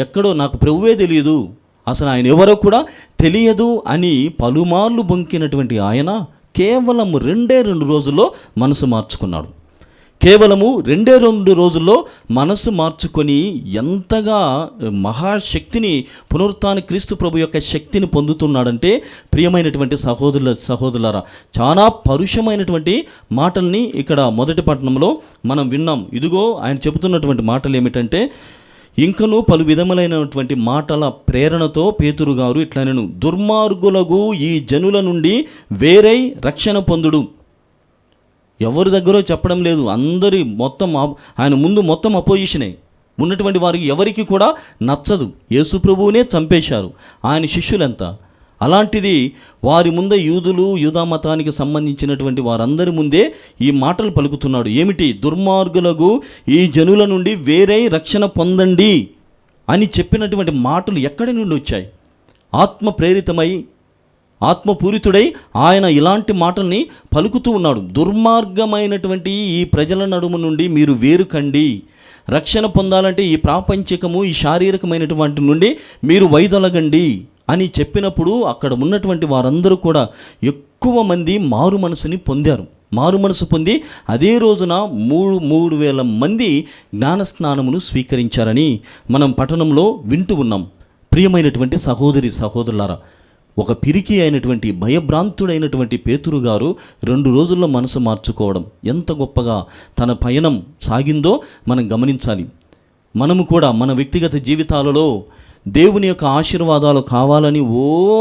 ఎక్కడో నాకు ప్రభువే తెలియదు, అసలు ఆయన ఎవరో కూడా తెలియదు అని పలుమార్లు బొంకినటువంటి ఆయన కేవలం 2 రోజుల్లో మనసు మార్చుకున్నాడు. కేవలము 2 రోజుల్లో మనసు మార్చుకొని ఎంతగా మహాశక్తిని, పునరుత్థాన క్రీస్తు ప్రభు యొక్క శక్తిని పొందుతున్నాడంటే, ప్రియమైనటువంటి సహోదరులారా, చాలా పరుషమైనటువంటి మాటల్ని ఇక్కడ మొదటి పట్టణంలో మనం విన్నాం. ఇదిగో ఆయన చెబుతున్నటువంటి మాటలు ఏమిటంటే, ఇంకనూ పలు విధములైనటువంటి మాటల ప్రేరణతో పేతురు గారు ఇట్లనెను, దుర్మార్గులకు ఈ జనుల నుండి వేరై రక్షణ పొందుడు. ఎవరి దగ్గరో చెప్పడం లేదు, అందరి మొత్తం ఆయన ముందు మొత్తం అపోజిషనే ఉన్నటువంటి వారికి ఎవరికి కూడా నచ్చదు. యేసు ప్రభువునే చంపేశారు. ఆయన శిష్యులెంత, అలాంటిది వారి ముందే యూదా మతానికి సంబంధించినటువంటి వారందరి ముందే ఈ మాటలు పలుకుతున్నాడు. ఏమిటి? దుర్మార్గులకు ఈ జనుల నుండి వేరే రక్షణ పొందండి అని చెప్పినటువంటి మాటలు ఎక్కడి నుండి వచ్చాయి? ఆత్మ ప్రేరితమై ఆత్మపూరితుడై ఆయన ఇలాంటి మాటల్ని పలుకుతూ ఉన్నాడు. దుర్మార్గమైనటువంటి ఈ ప్రజల నడుము నుండి మీరు వేరు కండి, రక్షణ పొందాలంటే ఈ ప్రాపంచికము ఈ శారీరకమైనటువంటి నుండి మీరు వైదొలగండి అని చెప్పినప్పుడు అక్కడ ఉన్నటువంటి వారందరూ కూడా ఎక్కువ మంది మారు మనసుని పొందారు. మారు మనసు పొంది అదే రోజున 3,000 మంది జ్ఞానస్నానమును స్వీకరించారని మనం పట్టణంలో వింటూ ఉన్నాం. ప్రియమైనటువంటి సహోదరి సహోదరులారా, ఒక పిరికి అయినటువంటి భయభ్రాంతుడైనటువంటి పేతురు గారు 2 రోజుల్లో మనసు మార్చుకోవడం ఎంత గొప్పగా తన పయనం సాగిందో మనం గమనించాలి. మనము కూడా మన వ్యక్తిగత జీవితాలలో దేవుని యొక్క ఆశీర్వాదాలు కావాలని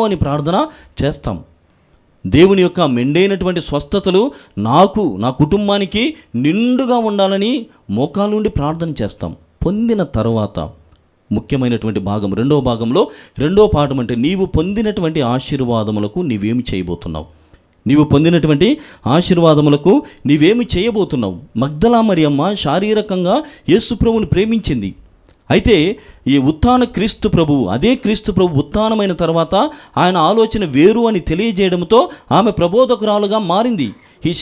అని ప్రార్థన చేస్తాం. దేవుని యొక్క మెండైనటువంటి స్వస్థతలు నాకు నా కుటుంబానికి నిండుగా ఉండాలని మోకాళ్ళ నుండి ప్రార్థన చేస్తాం. పొందిన తర్వాత ముఖ్యమైనటువంటి భాగం రెండవ భాగంలో రెండో పాఠం అంటే నీవు పొందినటువంటి ఆశీర్వాదములకు నీవేమి చేయబోతున్నావు? నీవు పొందినటువంటి ఆశీర్వాదములకు నీవేమి చేయబోతున్నావు? మగ్దలా మరియమ్మ శారీరకంగా యేసు ప్రభువుని ప్రేమించింది. అయితే ఈ ఉత్థాన క్రీస్తు ప్రభువు, అదే క్రీస్తు ప్రభు ఉత్థానమైన తర్వాత ఆయన ఆలోచన వేరు అని తెలియజేయడంతో ఆమె ప్రబోధకురాలుగా మారింది.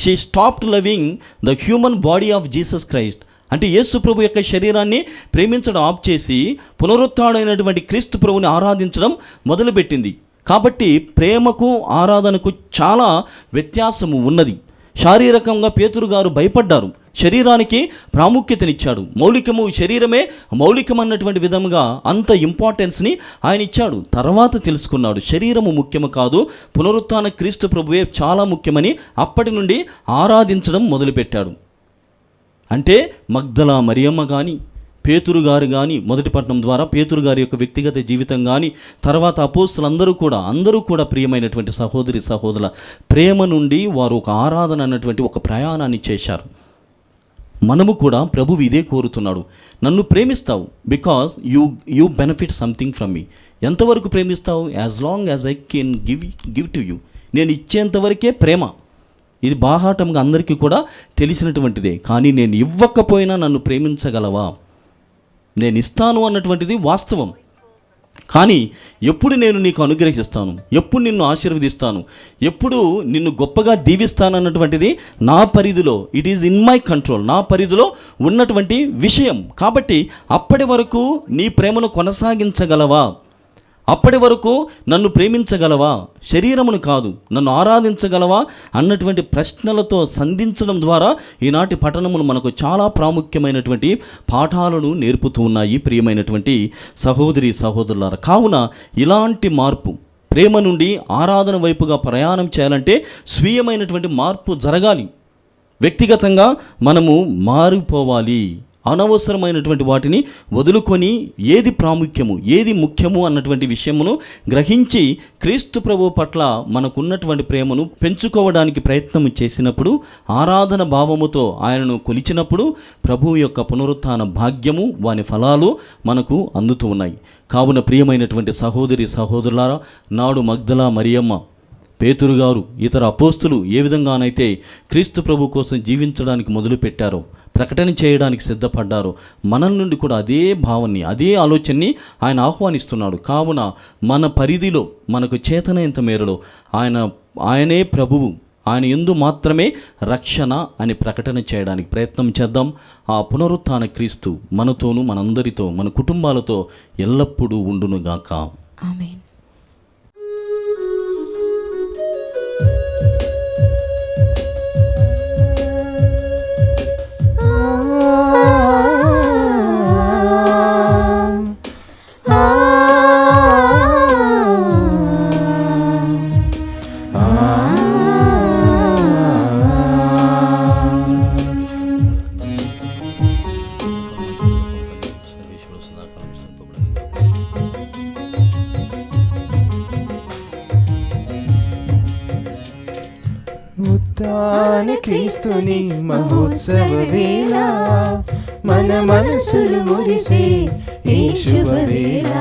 She stopped loving the human body of Jesus Christ. అంటే యేసు ప్రభు యొక్క శరీరాన్ని ప్రేమించడం ఆఫ్ చేసి పునరుత్థానమైనటువంటి క్రీస్తు ప్రభుని ఆరాధించడం మొదలుపెట్టింది. కాబట్టి ప్రేమకు ఆరాధనకు చాలా వ్యత్యాసము ఉన్నది. శారీరకంగా పేతురు గారు భయపడ్డారు, శరీరానికి ప్రాముఖ్యతనిచ్చాడు. మౌలికము శరీరమే మౌలికమన్నటువంటి విధముగా అంత ఇంపార్టెన్స్ని ఆయన ఇచ్చాడు. తర్వాత తెలుసుకున్నాడు శరీరము ముఖ్యము కాదు, పునరుత్థాన క్రీస్తు ప్రభువే చాలా ముఖ్యమని అప్పటి నుండి ఆరాధించడం మొదలుపెట్టాడు. అంటే మగ్దలా మరియమ్మ కానీ పేతురు గారు కానీ మొదటి పట్టణం ద్వారా పేతురు గారి యొక్క వ్యక్తిగత జీవితం కానీ తర్వాత అపోస్తులందరూ కూడా ప్రియమైనటువంటి సహోదరి సహోదరుల ప్రేమ నుండి వారు ఒక ఆరాధన అన్నటువంటి ఒక ప్రయాణాన్ని చేశారు. మనము కూడా ప్రభువు ఇదే కోరుతున్నాడు. నన్ను ప్రేమిస్తావు because you benefit something from me. ఎంతవరకు ప్రేమిస్తావు? As long as I can give to you. నేను ఇచ్చేంతవరకే ప్రేమ. ఇది బాహాటంగా అందరికీ కూడా తెలిసినటువంటిదే. కానీ నేను ఇవ్వకపోయినా నన్ను ప్రేమించగలవా? నేను ఇస్తాను అన్నటువంటిది వాస్తవం. కానీ ఎప్పుడు నేను నీకు అనుగ్రహిస్తాను, ఎప్పుడు నిన్ను ఆశీర్వదిస్తాను, ఎప్పుడు నిన్ను గొప్పగా దీవిస్తాను అన్నటువంటిది నా పరిధిలో, it is in my control, నా పరిధిలో ఉన్నటువంటి విషయం. కాబట్టి అప్పటి వరకు నీ ప్రేమను కొనసాగించగలవా? అప్పటి వరకు నన్ను ప్రేమించగలవా? శరీరమును కాదు, నన్ను ఆరాధించగలవా అన్నటువంటి ప్రశ్నలతో సంధించడం ద్వారా ఈనాటి పఠనములు మనకు చాలా ప్రాముఖ్యమైనటువంటి పాఠాలను నేర్పుతూ ఉన్నాయి. ప్రియమైనటువంటి సహోదరి సహోదరులారా, కావున ఇలాంటి మార్పు ప్రేమ నుండి ఆరాధన వైపుగా ప్రయాణం చేయాలంటే స్వీయమైనటువంటి మార్పు జరగాలి. వ్యక్తిగతంగా మనము మారిపోవాలి. అనవసరమైనటువంటి వాటిని వదులుకొని ఏది ప్రాముఖ్యము ఏది ముఖ్యము అన్నటువంటి విషయమును గ్రహించి క్రీస్తు ప్రభు పట్ల మనకున్నటువంటి ప్రేమను పెంచుకోవడానికి ప్రయత్నం చేసినప్పుడు, ఆరాధన భావముతో ఆయనను కొలిచినప్పుడు ప్రభువు యొక్క పునరుత్థాన భాగ్యము వాని ఫలాలు మనకు అందుతూ ఉన్నాయి. కావున ప్రియమైనటువంటి సహోదరి సహోదరులారా, నాడు మగ్దలా మరియమ్మ, పేతురు గారు, ఇతర అపోస్తులు ఏ విధంగానైతే క్రీస్తు ప్రభు కోసం జీవించడానికి మొదలుపెట్టారో, ప్రకటన చేయడానికి సిద్ధపడ్డారో, మన నుండి కూడా అదే భావాన్ని అదే ఆలోచనని ఆయన ఆహ్వానిస్తున్నాడు. కావున మన పరిధిలో మనకు చేతనైనంత మేరలో ఆయనే ప్రభువు, ఆయన యందు మాత్రమే రక్షణ అని ప్రకటన చేయడానికి ప్రయత్నం చేద్దాం. ఆ పునరుత్థాన క్రీస్తు మనతోనూ మనందరితో మన కుటుంబాలతో ఎల్లప్పుడూ ఉండునుగాక. ఆమేన్. ఉత్థాన క్రీస్తుని మహోత్సవ వేళ, మన మనసులు మురిసే ఈ శుభవేళ.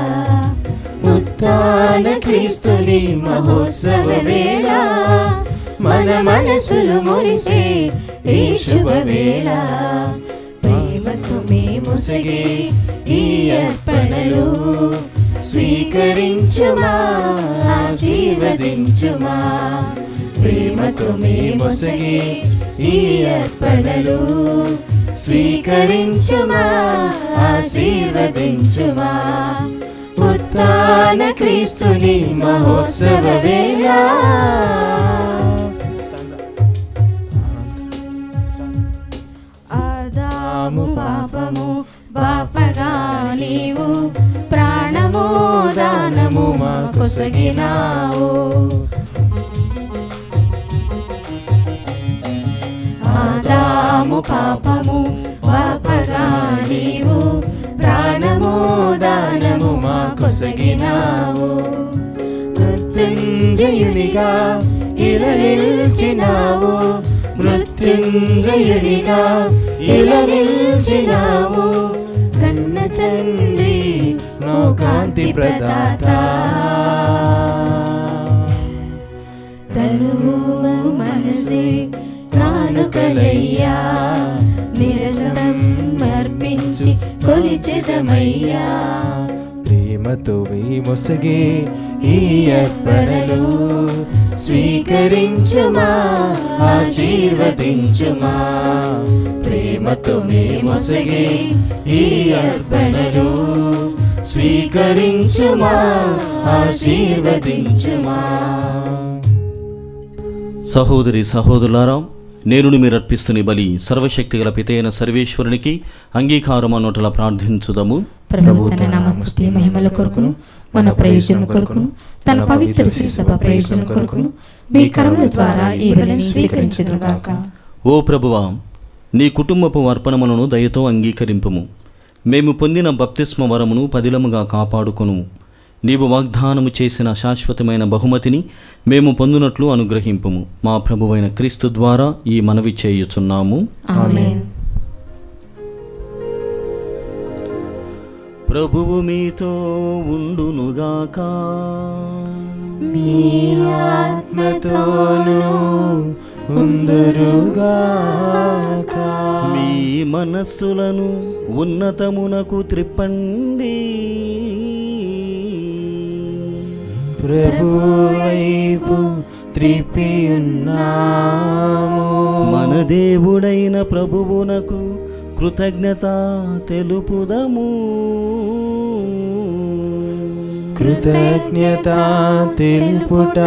ఉత్థాన క్రీస్తుని మహోత్సవ వేళ మన మనసులు మురిసే ఈ శుభవేళ ప్రేమతో మేమొసగే ఈ అర్పణలు స్వీకరించుమా ఆశీర్వదించుమా ప్రేమతో మేమొసగే ఈ అర్పణలు స్వీకరించుమా ఆశీర్వదించుమా ఉత్థాన క్రీస్తుని మహోత్సవ వేళ ఆదాము పాపము బాపగా నీవు ప్రాణము దానము మా కొసగినావు ఆదాము పాపము బాపగా నీవు ప్రాణము దానము మా కొసగినావు మృత్యుంజయునిగా ఇలా నిలిచినావు మృత్యుంజయునిగా ఇలా నిలిచినావు కన్న తండ్రి లోకాంతి ప్రదాత తనువు మనసే కానుకలయ్యా నిరతం అర్పించి కొలిచెదమయ్యా ప్రేమతో మేమొసగే ఈ అర్పణలు స్వీకరించుమా ఆశీర్వదించుమా ప్రేమతో మేమొసగే ఈ అర్పణలు స్వీకరించుమా ఆశీర్వదించుమా. సహోదరి సహోదరులారా, నేను మీరు అర్పిస్తున్న బలి సర్వశక్తిగల పితైన సర్వేశ్వరునికి అంగీకారం అన్నట్ల ప్రార్థించుదము. ప్రభు తన నామస్తుతి మహిమల కొరకును మన ప్రయోజనం కొరకును తన పవిత్ర శ్రీ సభ ప్రయోజనం కొరకును మీ కరముల ద్వారా ఈ బలిని స్వీకరించుదురుగాక. ఓ ప్రభువా, నీ కుటుంబపు అర్పణములను దయతో అంగీకరింపుము. మేము పొందిన బప్తిస్మ వరమును పదిలముగా కాపాడుకొను. నీవు వాగ్దానము చేసిన శాశ్వతమైన బహుమతిని మేము పొందునట్లు అనుగ్రహింపుము. మా ప్రభువైన క్రీస్తు ద్వారా ఈ మనవి చేయుచున్నాము. ఆమేన్. ప్రభువు మీతో ఉండునుగాక. మీ ఆత్మతోనూ ఉందురుగాక. మీ మనస్సులను ఉన్నతమునకు త్రిప్పండి. ప్రభు వైపు త్రిప్పియున్నాము. మన దేవుడైన ప్రభువునకు కృతజ్ఞత తెలుపుదము. కృతజ్ఞత తెలుపుట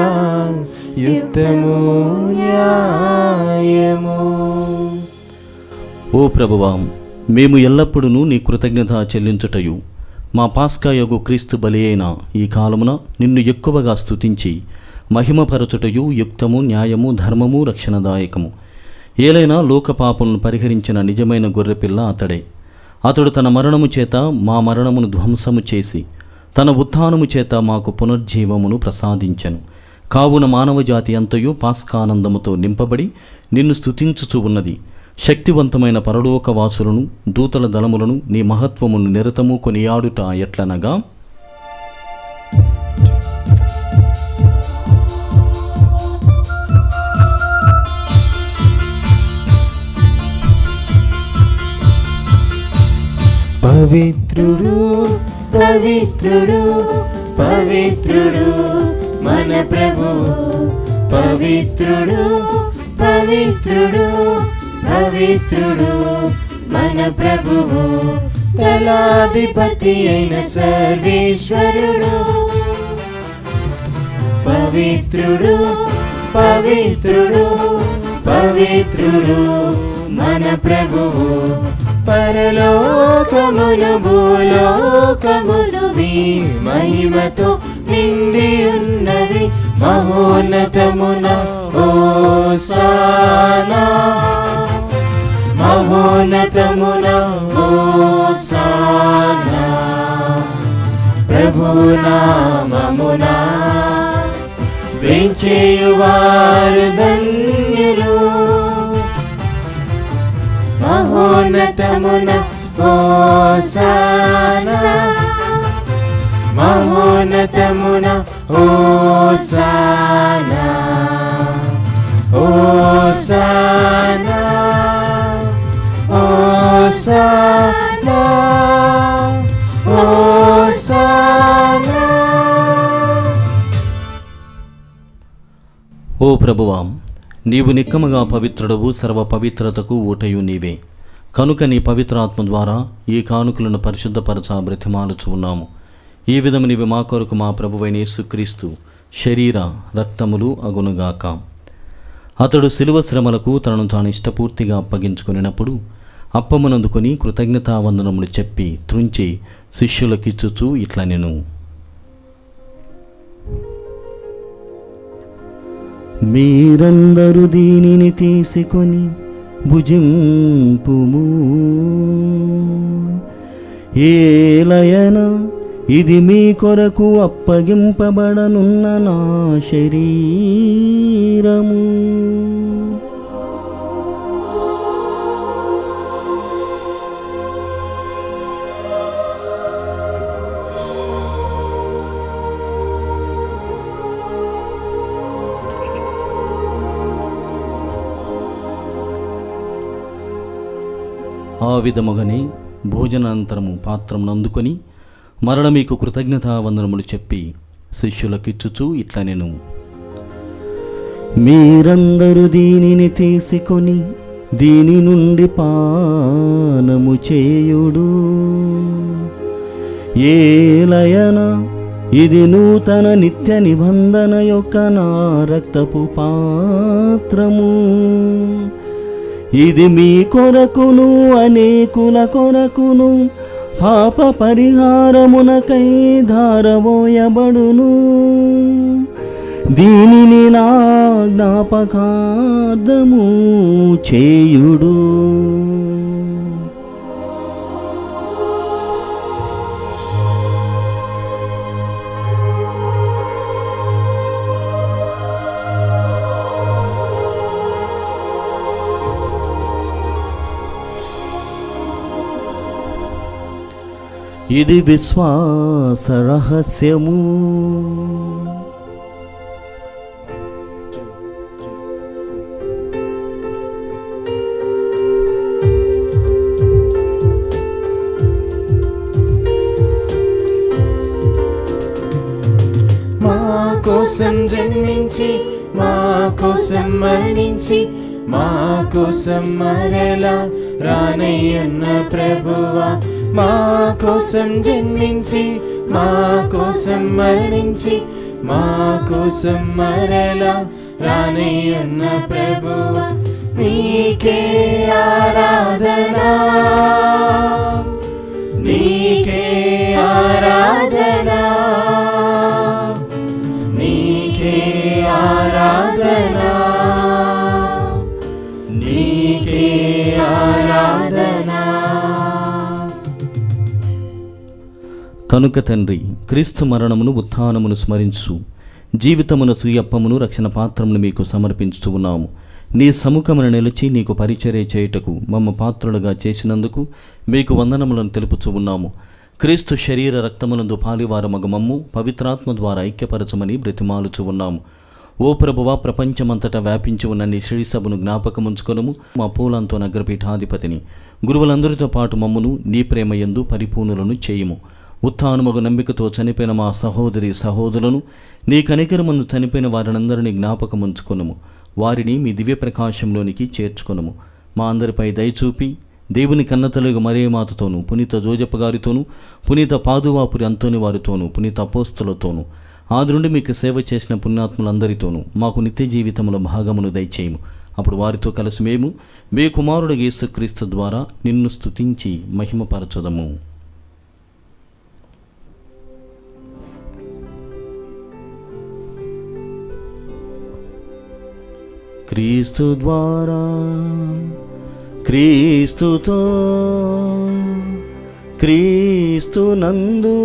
యుక్తము న్యాయము. ఓ ప్రభువా, మేము ఎల్లప్పుడూ నీ కృతజ్ఞత చెల్లించుటయు మా పాస్కాయగు క్రీస్తు బలి అయిన ఈ కాలమున నిన్ను ఎక్కువగా స్తుతించి మహిమపరచుటయు యుక్తము న్యాయము ధర్మము రక్షణదాయకము. ఏలైనా లోక పాపములను పరిహరించిన నిజమైన గొర్రెపిల్ల అతడే. అతడు తన మరణము చేత మా మరణమును ధ్వంసము చేసి తన ఉత్థానము చేత మాకు పునర్జీవమును ప్రసాదించెను. కావున మానవజాతి అంతయు పాస్కానందముతో నింపబడి నిన్ను స్తుతించుచు ఉన్నది. శక్తివంతమైన పరలోక వాసులను దూతల దళములను నీ మహత్వమును నిరతము కొనియాడుట ఎట్లనగా, పవిత్రుడు పవిత్రుడు పవిత్రుడు మన ప్రభువు పవిత్రుడు పవిత్రుడు పవిత్రుడు మన ప్రభువు దళాధిపతి అయిన సర్వేశ్వరుడు పవిత్రుడు పవిత్రుడు పవిత్రుడు మన ప్రభువు పరలోకమును భూలోకమును మీ మహిమతో నిండి ఉన్నవి. మహోన్నతమున హోసానా మహోన్నతమున హోసానా ప్రభునామమున వేంచేయువారు ధన్యులు. మహోన్నతమున హోసానా మహోన్నతమున ఉన్నతమున హోసానా హోసానా హోసానా హోసానా. ఓ ప్రభువా, నీవు నిక్కముగా పవిత్రుడవు, సర్వ పవిత్రతకు ఊటయు నీవే. కనుక నీ పవిత్రాత్మ ద్వారా ఈ కానుకలను పరిశుద్ధపరచ బ్రతిమాలుచు ఉన్నాము. ఈ విధము నీవు మా కొరకు మా ప్రభువైన యేసుక్రీస్తు శరీర రక్తములు అగునుగాక. అతడు శిలువ శ్రమలకు తనను తాను ఇష్టపూర్తిగా అప్పగించుకునినప్పుడు అప్పమునందుకొని కృతజ్ఞతావందనములు చెప్పి త్రుంచి శిష్యులకిచ్చుచూ ఇట్లనెను: మీరందరూ దీనిని తీసుకొని భుజింపుము. ఏలయన ఇది మీ కొరకు అప్పగింపబడనున్న నా శరీరము. ఆ విధముగానే భోజనానంతరము పాత్రమును అందుకొని మరల మీకు కృతజ్ఞతావందనములు చెప్పి శిష్యులకిచ్చుచూ ఇట్లనెను: మీరందరూ దీనిని తీసుకొని దీని నుండి పానము చేయుడు. ఏలయన ఇది నూతన నిత్య నిబంధన యొక్క నా రక్తపు పాత్రము. ఇది మీ కొరకును అనేకుల కొరకును పాప పరిహారమునకై ధారవోయబడును. దీనిని నా జ్ఞాపకార్థము చేయుడు. ఇది విశ్వాస రహస్యము. మా కోసం జన్మించి మా కోసం మరణించి మా కోసం మరలా రానయ్యన్న ప్రభువా, మా కోసం జన్మించి మా కోసం మరణించి మా కోసం మరలా రానయ్యన్న ప్రభువా, నీకే ఆరాధనా నీకే ఆరాధనా నీకే ఆరాధనా నీకే ఆరాధనా. కనుక తండ్రి, క్రీస్తు మరణమును ఉత్థానమును స్మరించు జీవితమును సుయప్పమును రక్షణ పాత్రమును మీకు సమర్పించుచు ఉన్నాము. నీ సముఖమును నిలిచి నీకు పరిచర్య చేయుటకు మమ్మ పాత్రులుగా చేసినందుకు మీకు వందనములను తెలుపుచు ఉన్నాము. క్రీస్తు శరీర రక్తమునందు పాలివారమగు మమ్ము పవిత్రాత్మ ద్వారా ఐక్యపరచమని బ్రతిమాలుచు ఉన్నాము. ఓ ప్రభువా, ప్రపంచమంతటా వ్యాపించి ఉన్న నీ శ్రీ సభను జ్ఞాపకముంచుకొనుము. మా పూలంతో నగరపీఠాధిపతిని గురువులందరితో పాటు మమ్మును నీ ప్రేమయందు పరిపూర్ణులను చేయుము. ఉత్థానమగు నమ్మికతో చనిపోయిన మా సహోదరి సహోదరులను నీ కనికరమందు చనిపోయిన వారినందరినీ జ్ఞాపకముంచుకొనుము. వారిని మీ దివ్య ప్రకాశంలోనికి చేర్చుకొనుము. మా అందరిపై దయచూపి దేవుని కన్నతలుగు మరియమాతతోనూ, పునీత జోజప్ప గారితోనూ, పునీత పాదువాపురి అంతోని వారితోనూ, పునీత అపోస్తలతోనూ, ఆది నుండి మీకు సేవ చేసిన పుణ్యాత్ములందరితోనూ మాకు నిత్య జీవితముల భాగమును దయచేయము. అప్పుడు వారితో కలిసి మేము మీ కుమారుడు యేసుక్రీస్తు ద్వారా నిన్ను స్తుతించి మహిమపరచదము. క్రీస్తు ద్వారా, క్రీస్తుతో, క్రీస్తు నందు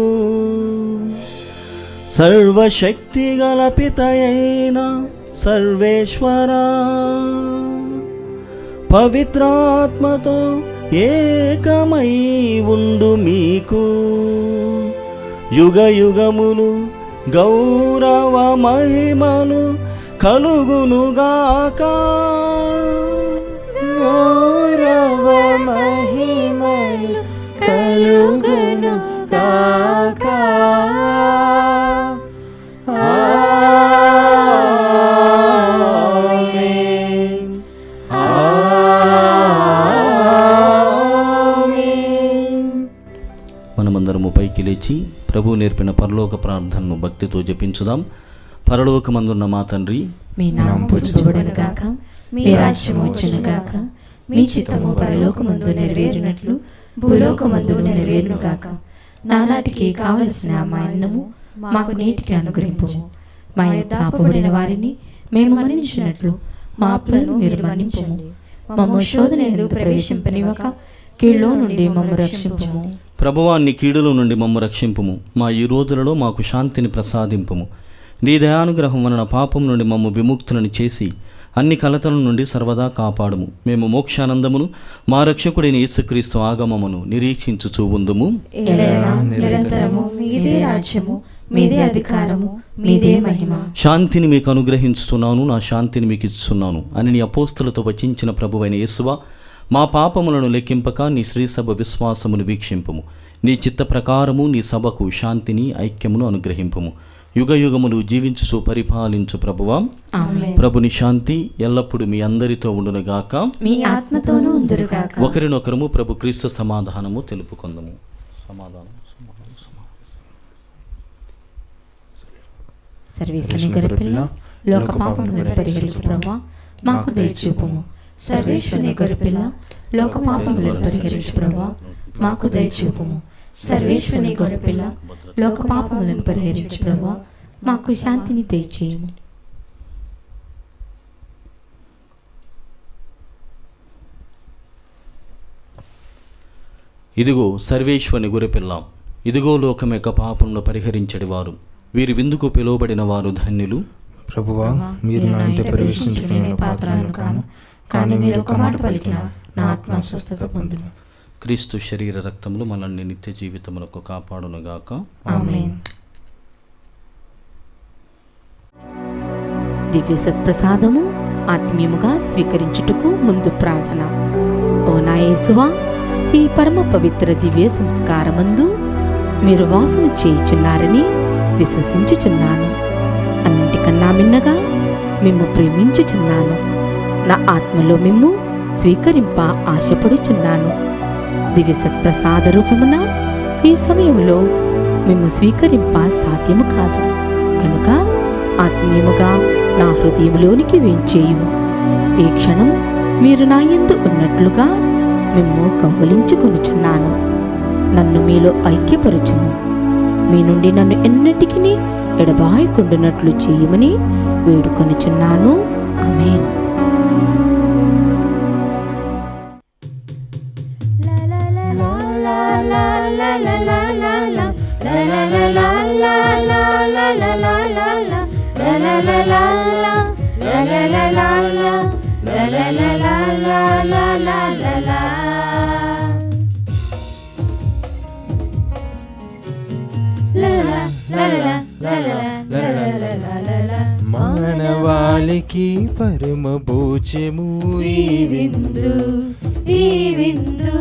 సర్వశక్తి గల పితయైన సర్వేశ్వరా, పవిత్రాత్మతో ఏకమై ఉండు మీకు యుగ యుగములు గౌరవ మహిమలు కలుగునుగాక. గౌరవ మహిమలు కలుగును గాక. ఆమేన్. ఆమేన్. మనమందరము పైకి లేచి ప్రభు నేర్పిన పరలోక ప్రార్థనను భక్తితో జపించుదాం. పరలోకమందున్న మా తండ్రి, మీ నామము పూజించబడును గాక, మీ రాజ్యము వచ్చును గాక, మీ చిత్తము పరలోకమందు నెరవేరునట్లు భూలోకమందు నెరవేరును గాక. నానాటికి కావలసిన మా అన్నము మాకు నేటికి అనుగ్రహింపుము. మా యొద్ద అప్పుబడిన వారిని మేము మన్నించినట్లు మా అప్పులను మీరు మన్నింపుము. మమ్ము శోధన యందు ప్రవేశింపనివ్వక కీడులో నుండి మమ్ము రక్షింపుము. ప్రభువాన్ని కీడుల నుండి మమ్ము రక్షింపుము. మా ఈ రోజులలో మాకు శాంతిని ప్రసాదింపుము. నీ దయానుగ్రహం వలన పాపం నుండి మమ్ము విముక్తులను చేసి అన్ని కలతల నుండి సర్వదా కాపాడుము. మేము మోక్షానందమును మా రక్షకుడైన యేసుక్రీస్తు ఆగమమును నిరీక్షించుచూ ఉందుము. ఎల్లవేళలా నిరంతరము మీదే రాజ్యము, మీదే అధికారము, మీదే మహిమ. శాంతిని మీకు అనుగ్రహించుతున్నాను, నా శాంతిని మీకు ఇస్తున్నాను అని నీ అపోస్తులతో వచించిన ప్రభువైన యేసువా, మా పాపములను లెక్కింపక నీ శ్రీసభ విశ్వాసమును వీక్షింపుము. నీ చిత్త ప్రకారము నీ సభకు శాంతిని ఐక్యమును అనుగ్రహింపుము. యుగ యుగములు జీవించుచు పరిపాలించు ప్రభువా, ఆమేన్. ప్రభుని శాంతి ఎల్లప్పుడూ మీ అందరితో ఉండునుగాక. మీ ఆత్మతోనూ ఉందురుగాక. ఒకరినొకరము ప్రభు క్రీస్తు సమాధానము తెలుపుకొందము. సమాధానం. సర్వేశ్వరుని గొర్రెపిల్ల, లోక పాపములను పరిహరించు ప్రభువా, మాకు దయచూపుము. సర్వేశ్వరుని గొర్రెపిల్ల, లోక పాపములను పరిహరించు ప్రభువా, మాకు దయచూపుము. సర్వేశ్వరుని గొర్రెపిల్ల, లోక పాపములను పరిహరించు ప్రభువా, మాకు శాంతిని దయచేయుము. ఇదిగో సర్వేశ్వరుని గొర్రెపిల్ల, ఇదిగో లోకం యొక్క పాపములను పరిహరించడి వారు. వీరి విందుకు పిలువబడిన వారు ధన్యులు. ప్రభువా, మీరు నా ఇంట ప్రవేశించుటకు నేను పాత్రను కాను, కానీ మీరు ఒక మాట పలికిన నా ఆత్మ స్వస్థత పొందును. క్రీస్తు శరీర రక్తములు మనల్ని నిత్య జీవితములకు కాపాడునుగాక. ఆమేన్. దివ్య సత్ప్రసాదము ఆత్మీయముగా స్వీకరించుటకు ముందు ప్రార్థన. ఓ నా యేసువా, ఈ పరమ పవిత్ర దివ్య సంస్కారమందు మీరు వాసము చేయుచున్నారని విశ్వసించుచున్నాను. అన్నింటికన్నా మిన్నగా మిమ్ము ప్రేమించుచున్నాను. నా ఆత్మలో మిమ్ము స్వీకరింప ఆశపడుచున్నాను. దివ్య సత్ప్రసాద రూపమున ఈ సమయంలో మిమ్ము స్వీకరింప సాధ్యము కాదు కనుక ఆత్మీయముగా నా హృదయములోనికి వేంచేయుము. ఈ క్షణం మీరు నా యందు ఉన్నట్లుగా మిమ్ము కౌగిలించుకొనుచున్నాను. నన్ను మీలో ఐక్యపరచుము. మీ నుండి నన్ను ఎన్నటికీ ఎడబాయకుండునట్లు చేయమని వేడుకొనుచున్నాను. ఆమేన్. మానవాళికి పరమ భోజము ఈ విందు, ఈ విందు.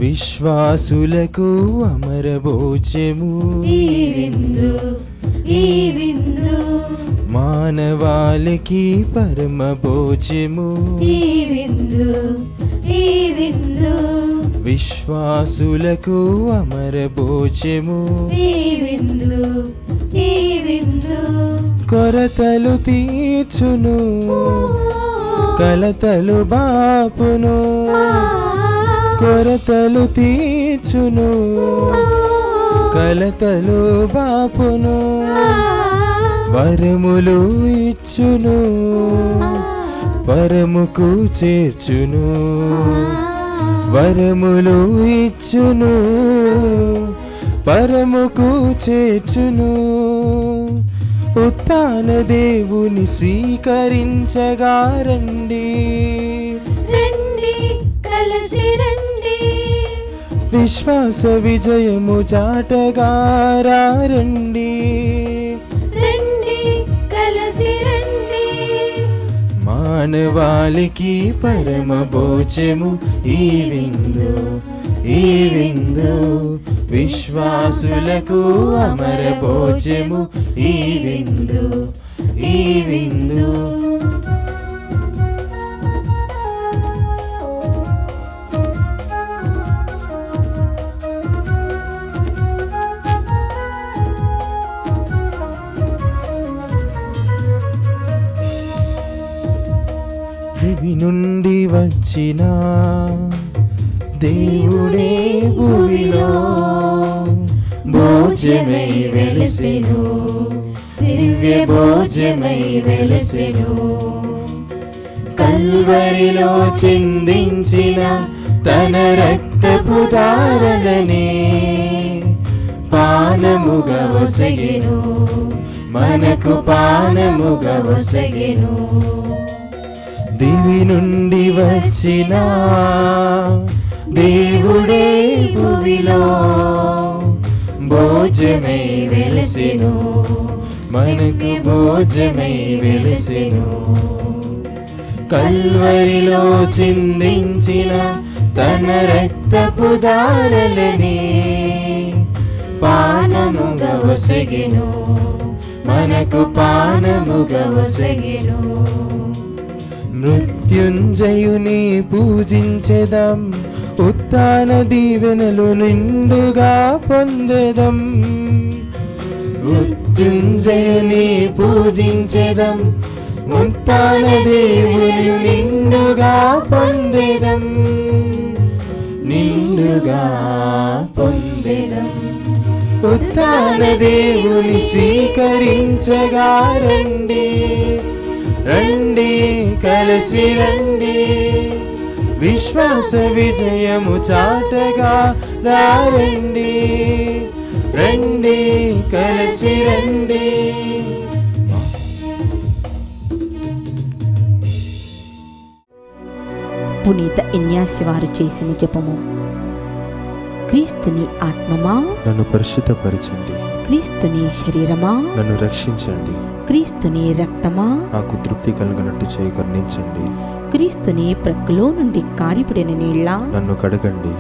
విశ్వాసులకు అమర భోజము ఈ విందు, ఈ విందు. మానవాళికి పరమ భోజము ఈ విందు, ఈ విందు. విశ్వాసులకు అమర భోజము ఈ విందు, ఈ విందు. కొరతలు తీర్చును, కలతలు బాపును. కొరతలు తీర్చును, కలతలు బాపును. వరములు ఇచ్చును, వరముకు చేర్చును. వరములు ఇచ్చును, పరముకు చేర్చును. ఉత్థాన దేవుని స్వీకరించగా రండి, రండి కలిసి రండి. విశ్వాస విజయము చాటగా రండి. మానవాళికి పరమ భోజ్యము ఈ విందు, ఈ విందు. విశ్వాసులకు అమర భోజ్యము ఈ విందు, ఈ విందు. దివి నుండి వచ్చిన దేవుడే భూమిలో భోజ్యమై వెలసెను, దివ్య భోజ్యమై వెలసెను. కల్వరిలో చిందించిన తన రక్తపు ధారలనే పానముగా ఒసగెను, మనకు పానముగా ఒసగెను. దివి నుండి వచ్చిన దేవుడే భూమిలో భోజ్యమై వెలసెను, మనకు భోజ్యమై వెలసెను. కల్వరిలో చిందించిన తన రక్తపు ధారలనే పానముగా ఒసగెను, మనకు పానముగా ఒసగెను. మృత్యుంజయుని పూజించెదం, ఉత్థాన దీవెనలు నిండుగా పొందెదం. మృత్యుంజయుని పూజించెదం, ఉత్థాన దీవెనలు నిండుగా పొందెదం, నిండుగా పొందెదం. ఉత్థాన దేవుని స్వీకరించగా రండి, రండి కలిసి రండి. విశ్వాస విజయము చాటగా రండి, రండి కలిసి రండి. పునీత ఇన్యాసి వారు చేసిన జపము. క్రీస్తుని ఆత్మమా నన్ను పరిశుద్ధపరచండి, క్రీస్తుని శరీరమా నన్ను రక్షించండి. క్రీస్తుని రక్తమా నాకు తృప్తి కలిగినట్టు చేయి కరుణించండి. క్రీస్తుని ప్రక్కలో నుండి కారిపడిన నీళ్ళ నన్ను కడగండి.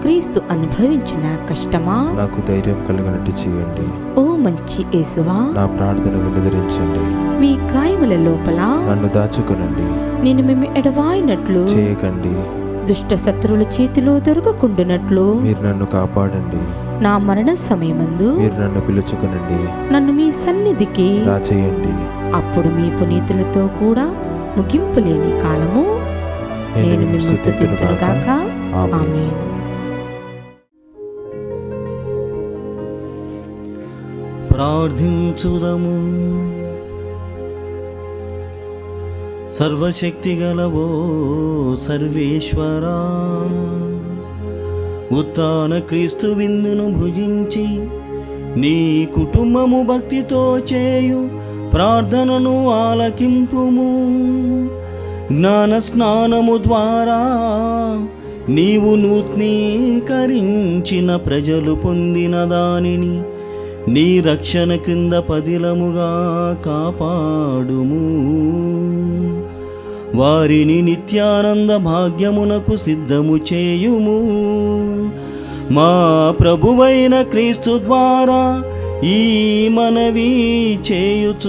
క్రీస్తు అనుభవించిన కష్టమా నాకు ధైర్యం కలిగినట్టు చేయండి. ఓ మంచి యేసువా నా ప్రార్థన వినదరించండి. మీ గాయముల లోపల నన్ను దాచుకొనండి, నేను మేము ఎడవాయినట్లు చేయకండి. దుష్ట శత్రువుల చేతిలో దొరకకుండునట్లు మీరు నన్ను కాపాడండి. నా మరణ సమయమందు మీరు నన్ను పిలుచుకొనండి, నన్ను మీ సన్నిధికి రాచేయండి. అప్పుడు మీ పునీతులతో కూడా ముగింపు లేని కాలము నేను మిమ్ము స్తుతింతును గాక. ఆమేన్. ప్రార్థించుదము. సర్వశక్తిగలవో సర్వేశ్వరా, ఉత్థాన క్రీస్తు విందును భుజించి నీ కుటుంబము భక్తితో చేయు ప్రార్థనను ఆలకింపుము. జ్ఞాన స్నానము ద్వారా నీవు నూతనీకరించిన ప్రజలు పొందిన దానిని నీ రక్షణ క్రింద పదిలముగా కాపాడుము. వారిని నిత్యానంద భాగ్యమునకు సిద్ధము చేయుము. మా ప్రభువైన క్రీస్తు ద్వారా ఈ మనవి చేయుచున్నాము.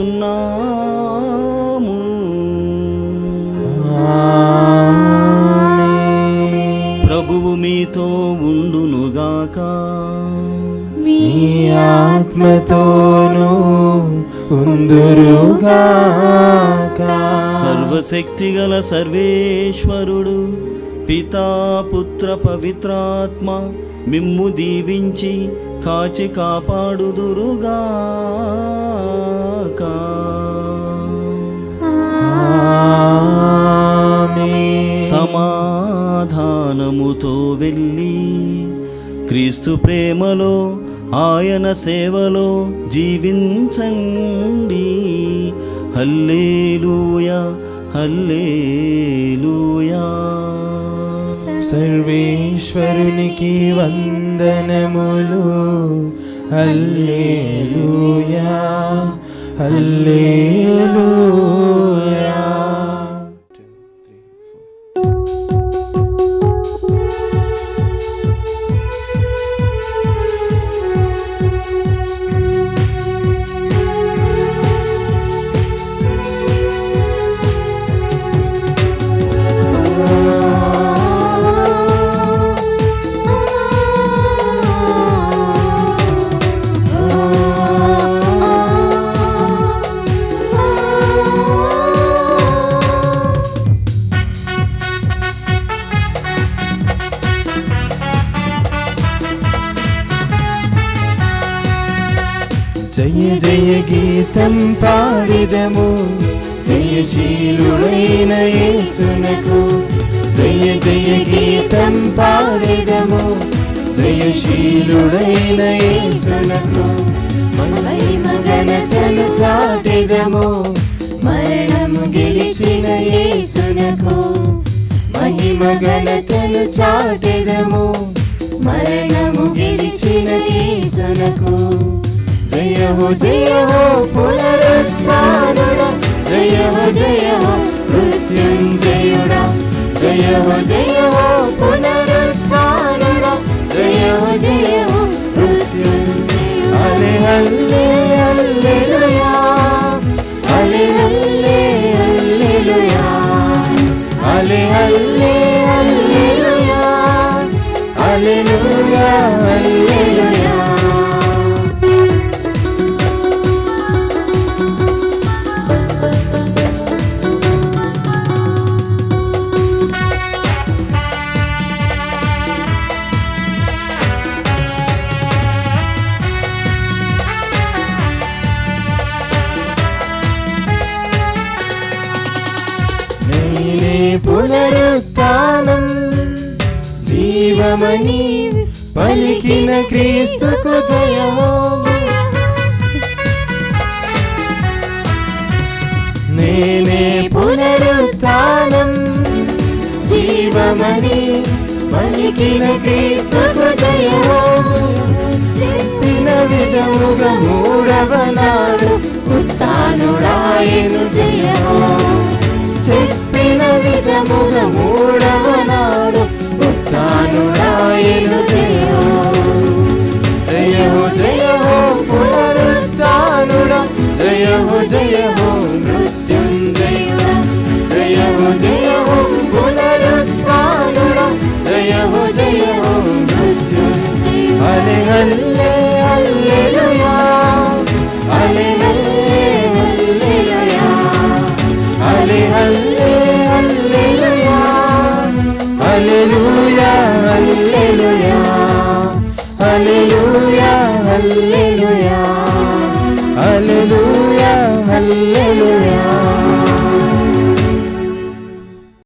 ప్రభువు మీతో ఉండునుగాక. మీ ఆత్మతోనూ ఉందురుగాక. సర్వశక్తిగల సర్వేశ్వరుడు పితా పుత్ర పవిత్రాత్మ మిమ్ము దీవించి కాచి కాపాడుదురుగాక. సమాధానముతో వెళ్ళి క్రీస్తు ప్రేమలో ఆయన సేవలో జీవించండి. హల్లెలూయా హల్లెలూయా. సర్వేశ్వరునికి వందనములు. హల్లెలూయా హల్లెలూయా. జయ జయ గీతం పాడెదము జయశీలుడైన యేసునకు. జయ జయ గీతం పాడెదము జయశీలుడైన యేసునకు. మహిమ ఘనతను చాటెదము మరణము గెలిచిన యేసునకు. మహిమ ఘనతను చాటెదము మరణము గెలిచిన యేసునకు. జయ హో పునరుత్థానుడా, జయ హో మృత్యుంజయుడా. జయ హో పునరుత్థానుడా, జయ హో మృత్యుంజయుడా. హల్లెలూయా, హల్లెలూయా, హల్లెలూయా, హల్లెలూయా, హల్లెలూయా. పునరుత్థానం జీవమని పలికిన క్రీస్తుకు జయము. నేనే పునరుత్థానం జీవమని పలికిన క్రీస్తుకు జయము. చెప్పిన విధముగా మూడవ నాడు ఉత్థానుడాయెను జయము. చెప్పిన విధముగా మూడవ నాడు ఉత్థానుడాయెను జయము. జయ హో పునరుత్థానుడా, జయ హో మృత్యుంజయుడా. జయ హో పునరుత్థానుడా, జయ హో మృత్యుంజయుడా. హల్లెలూయా,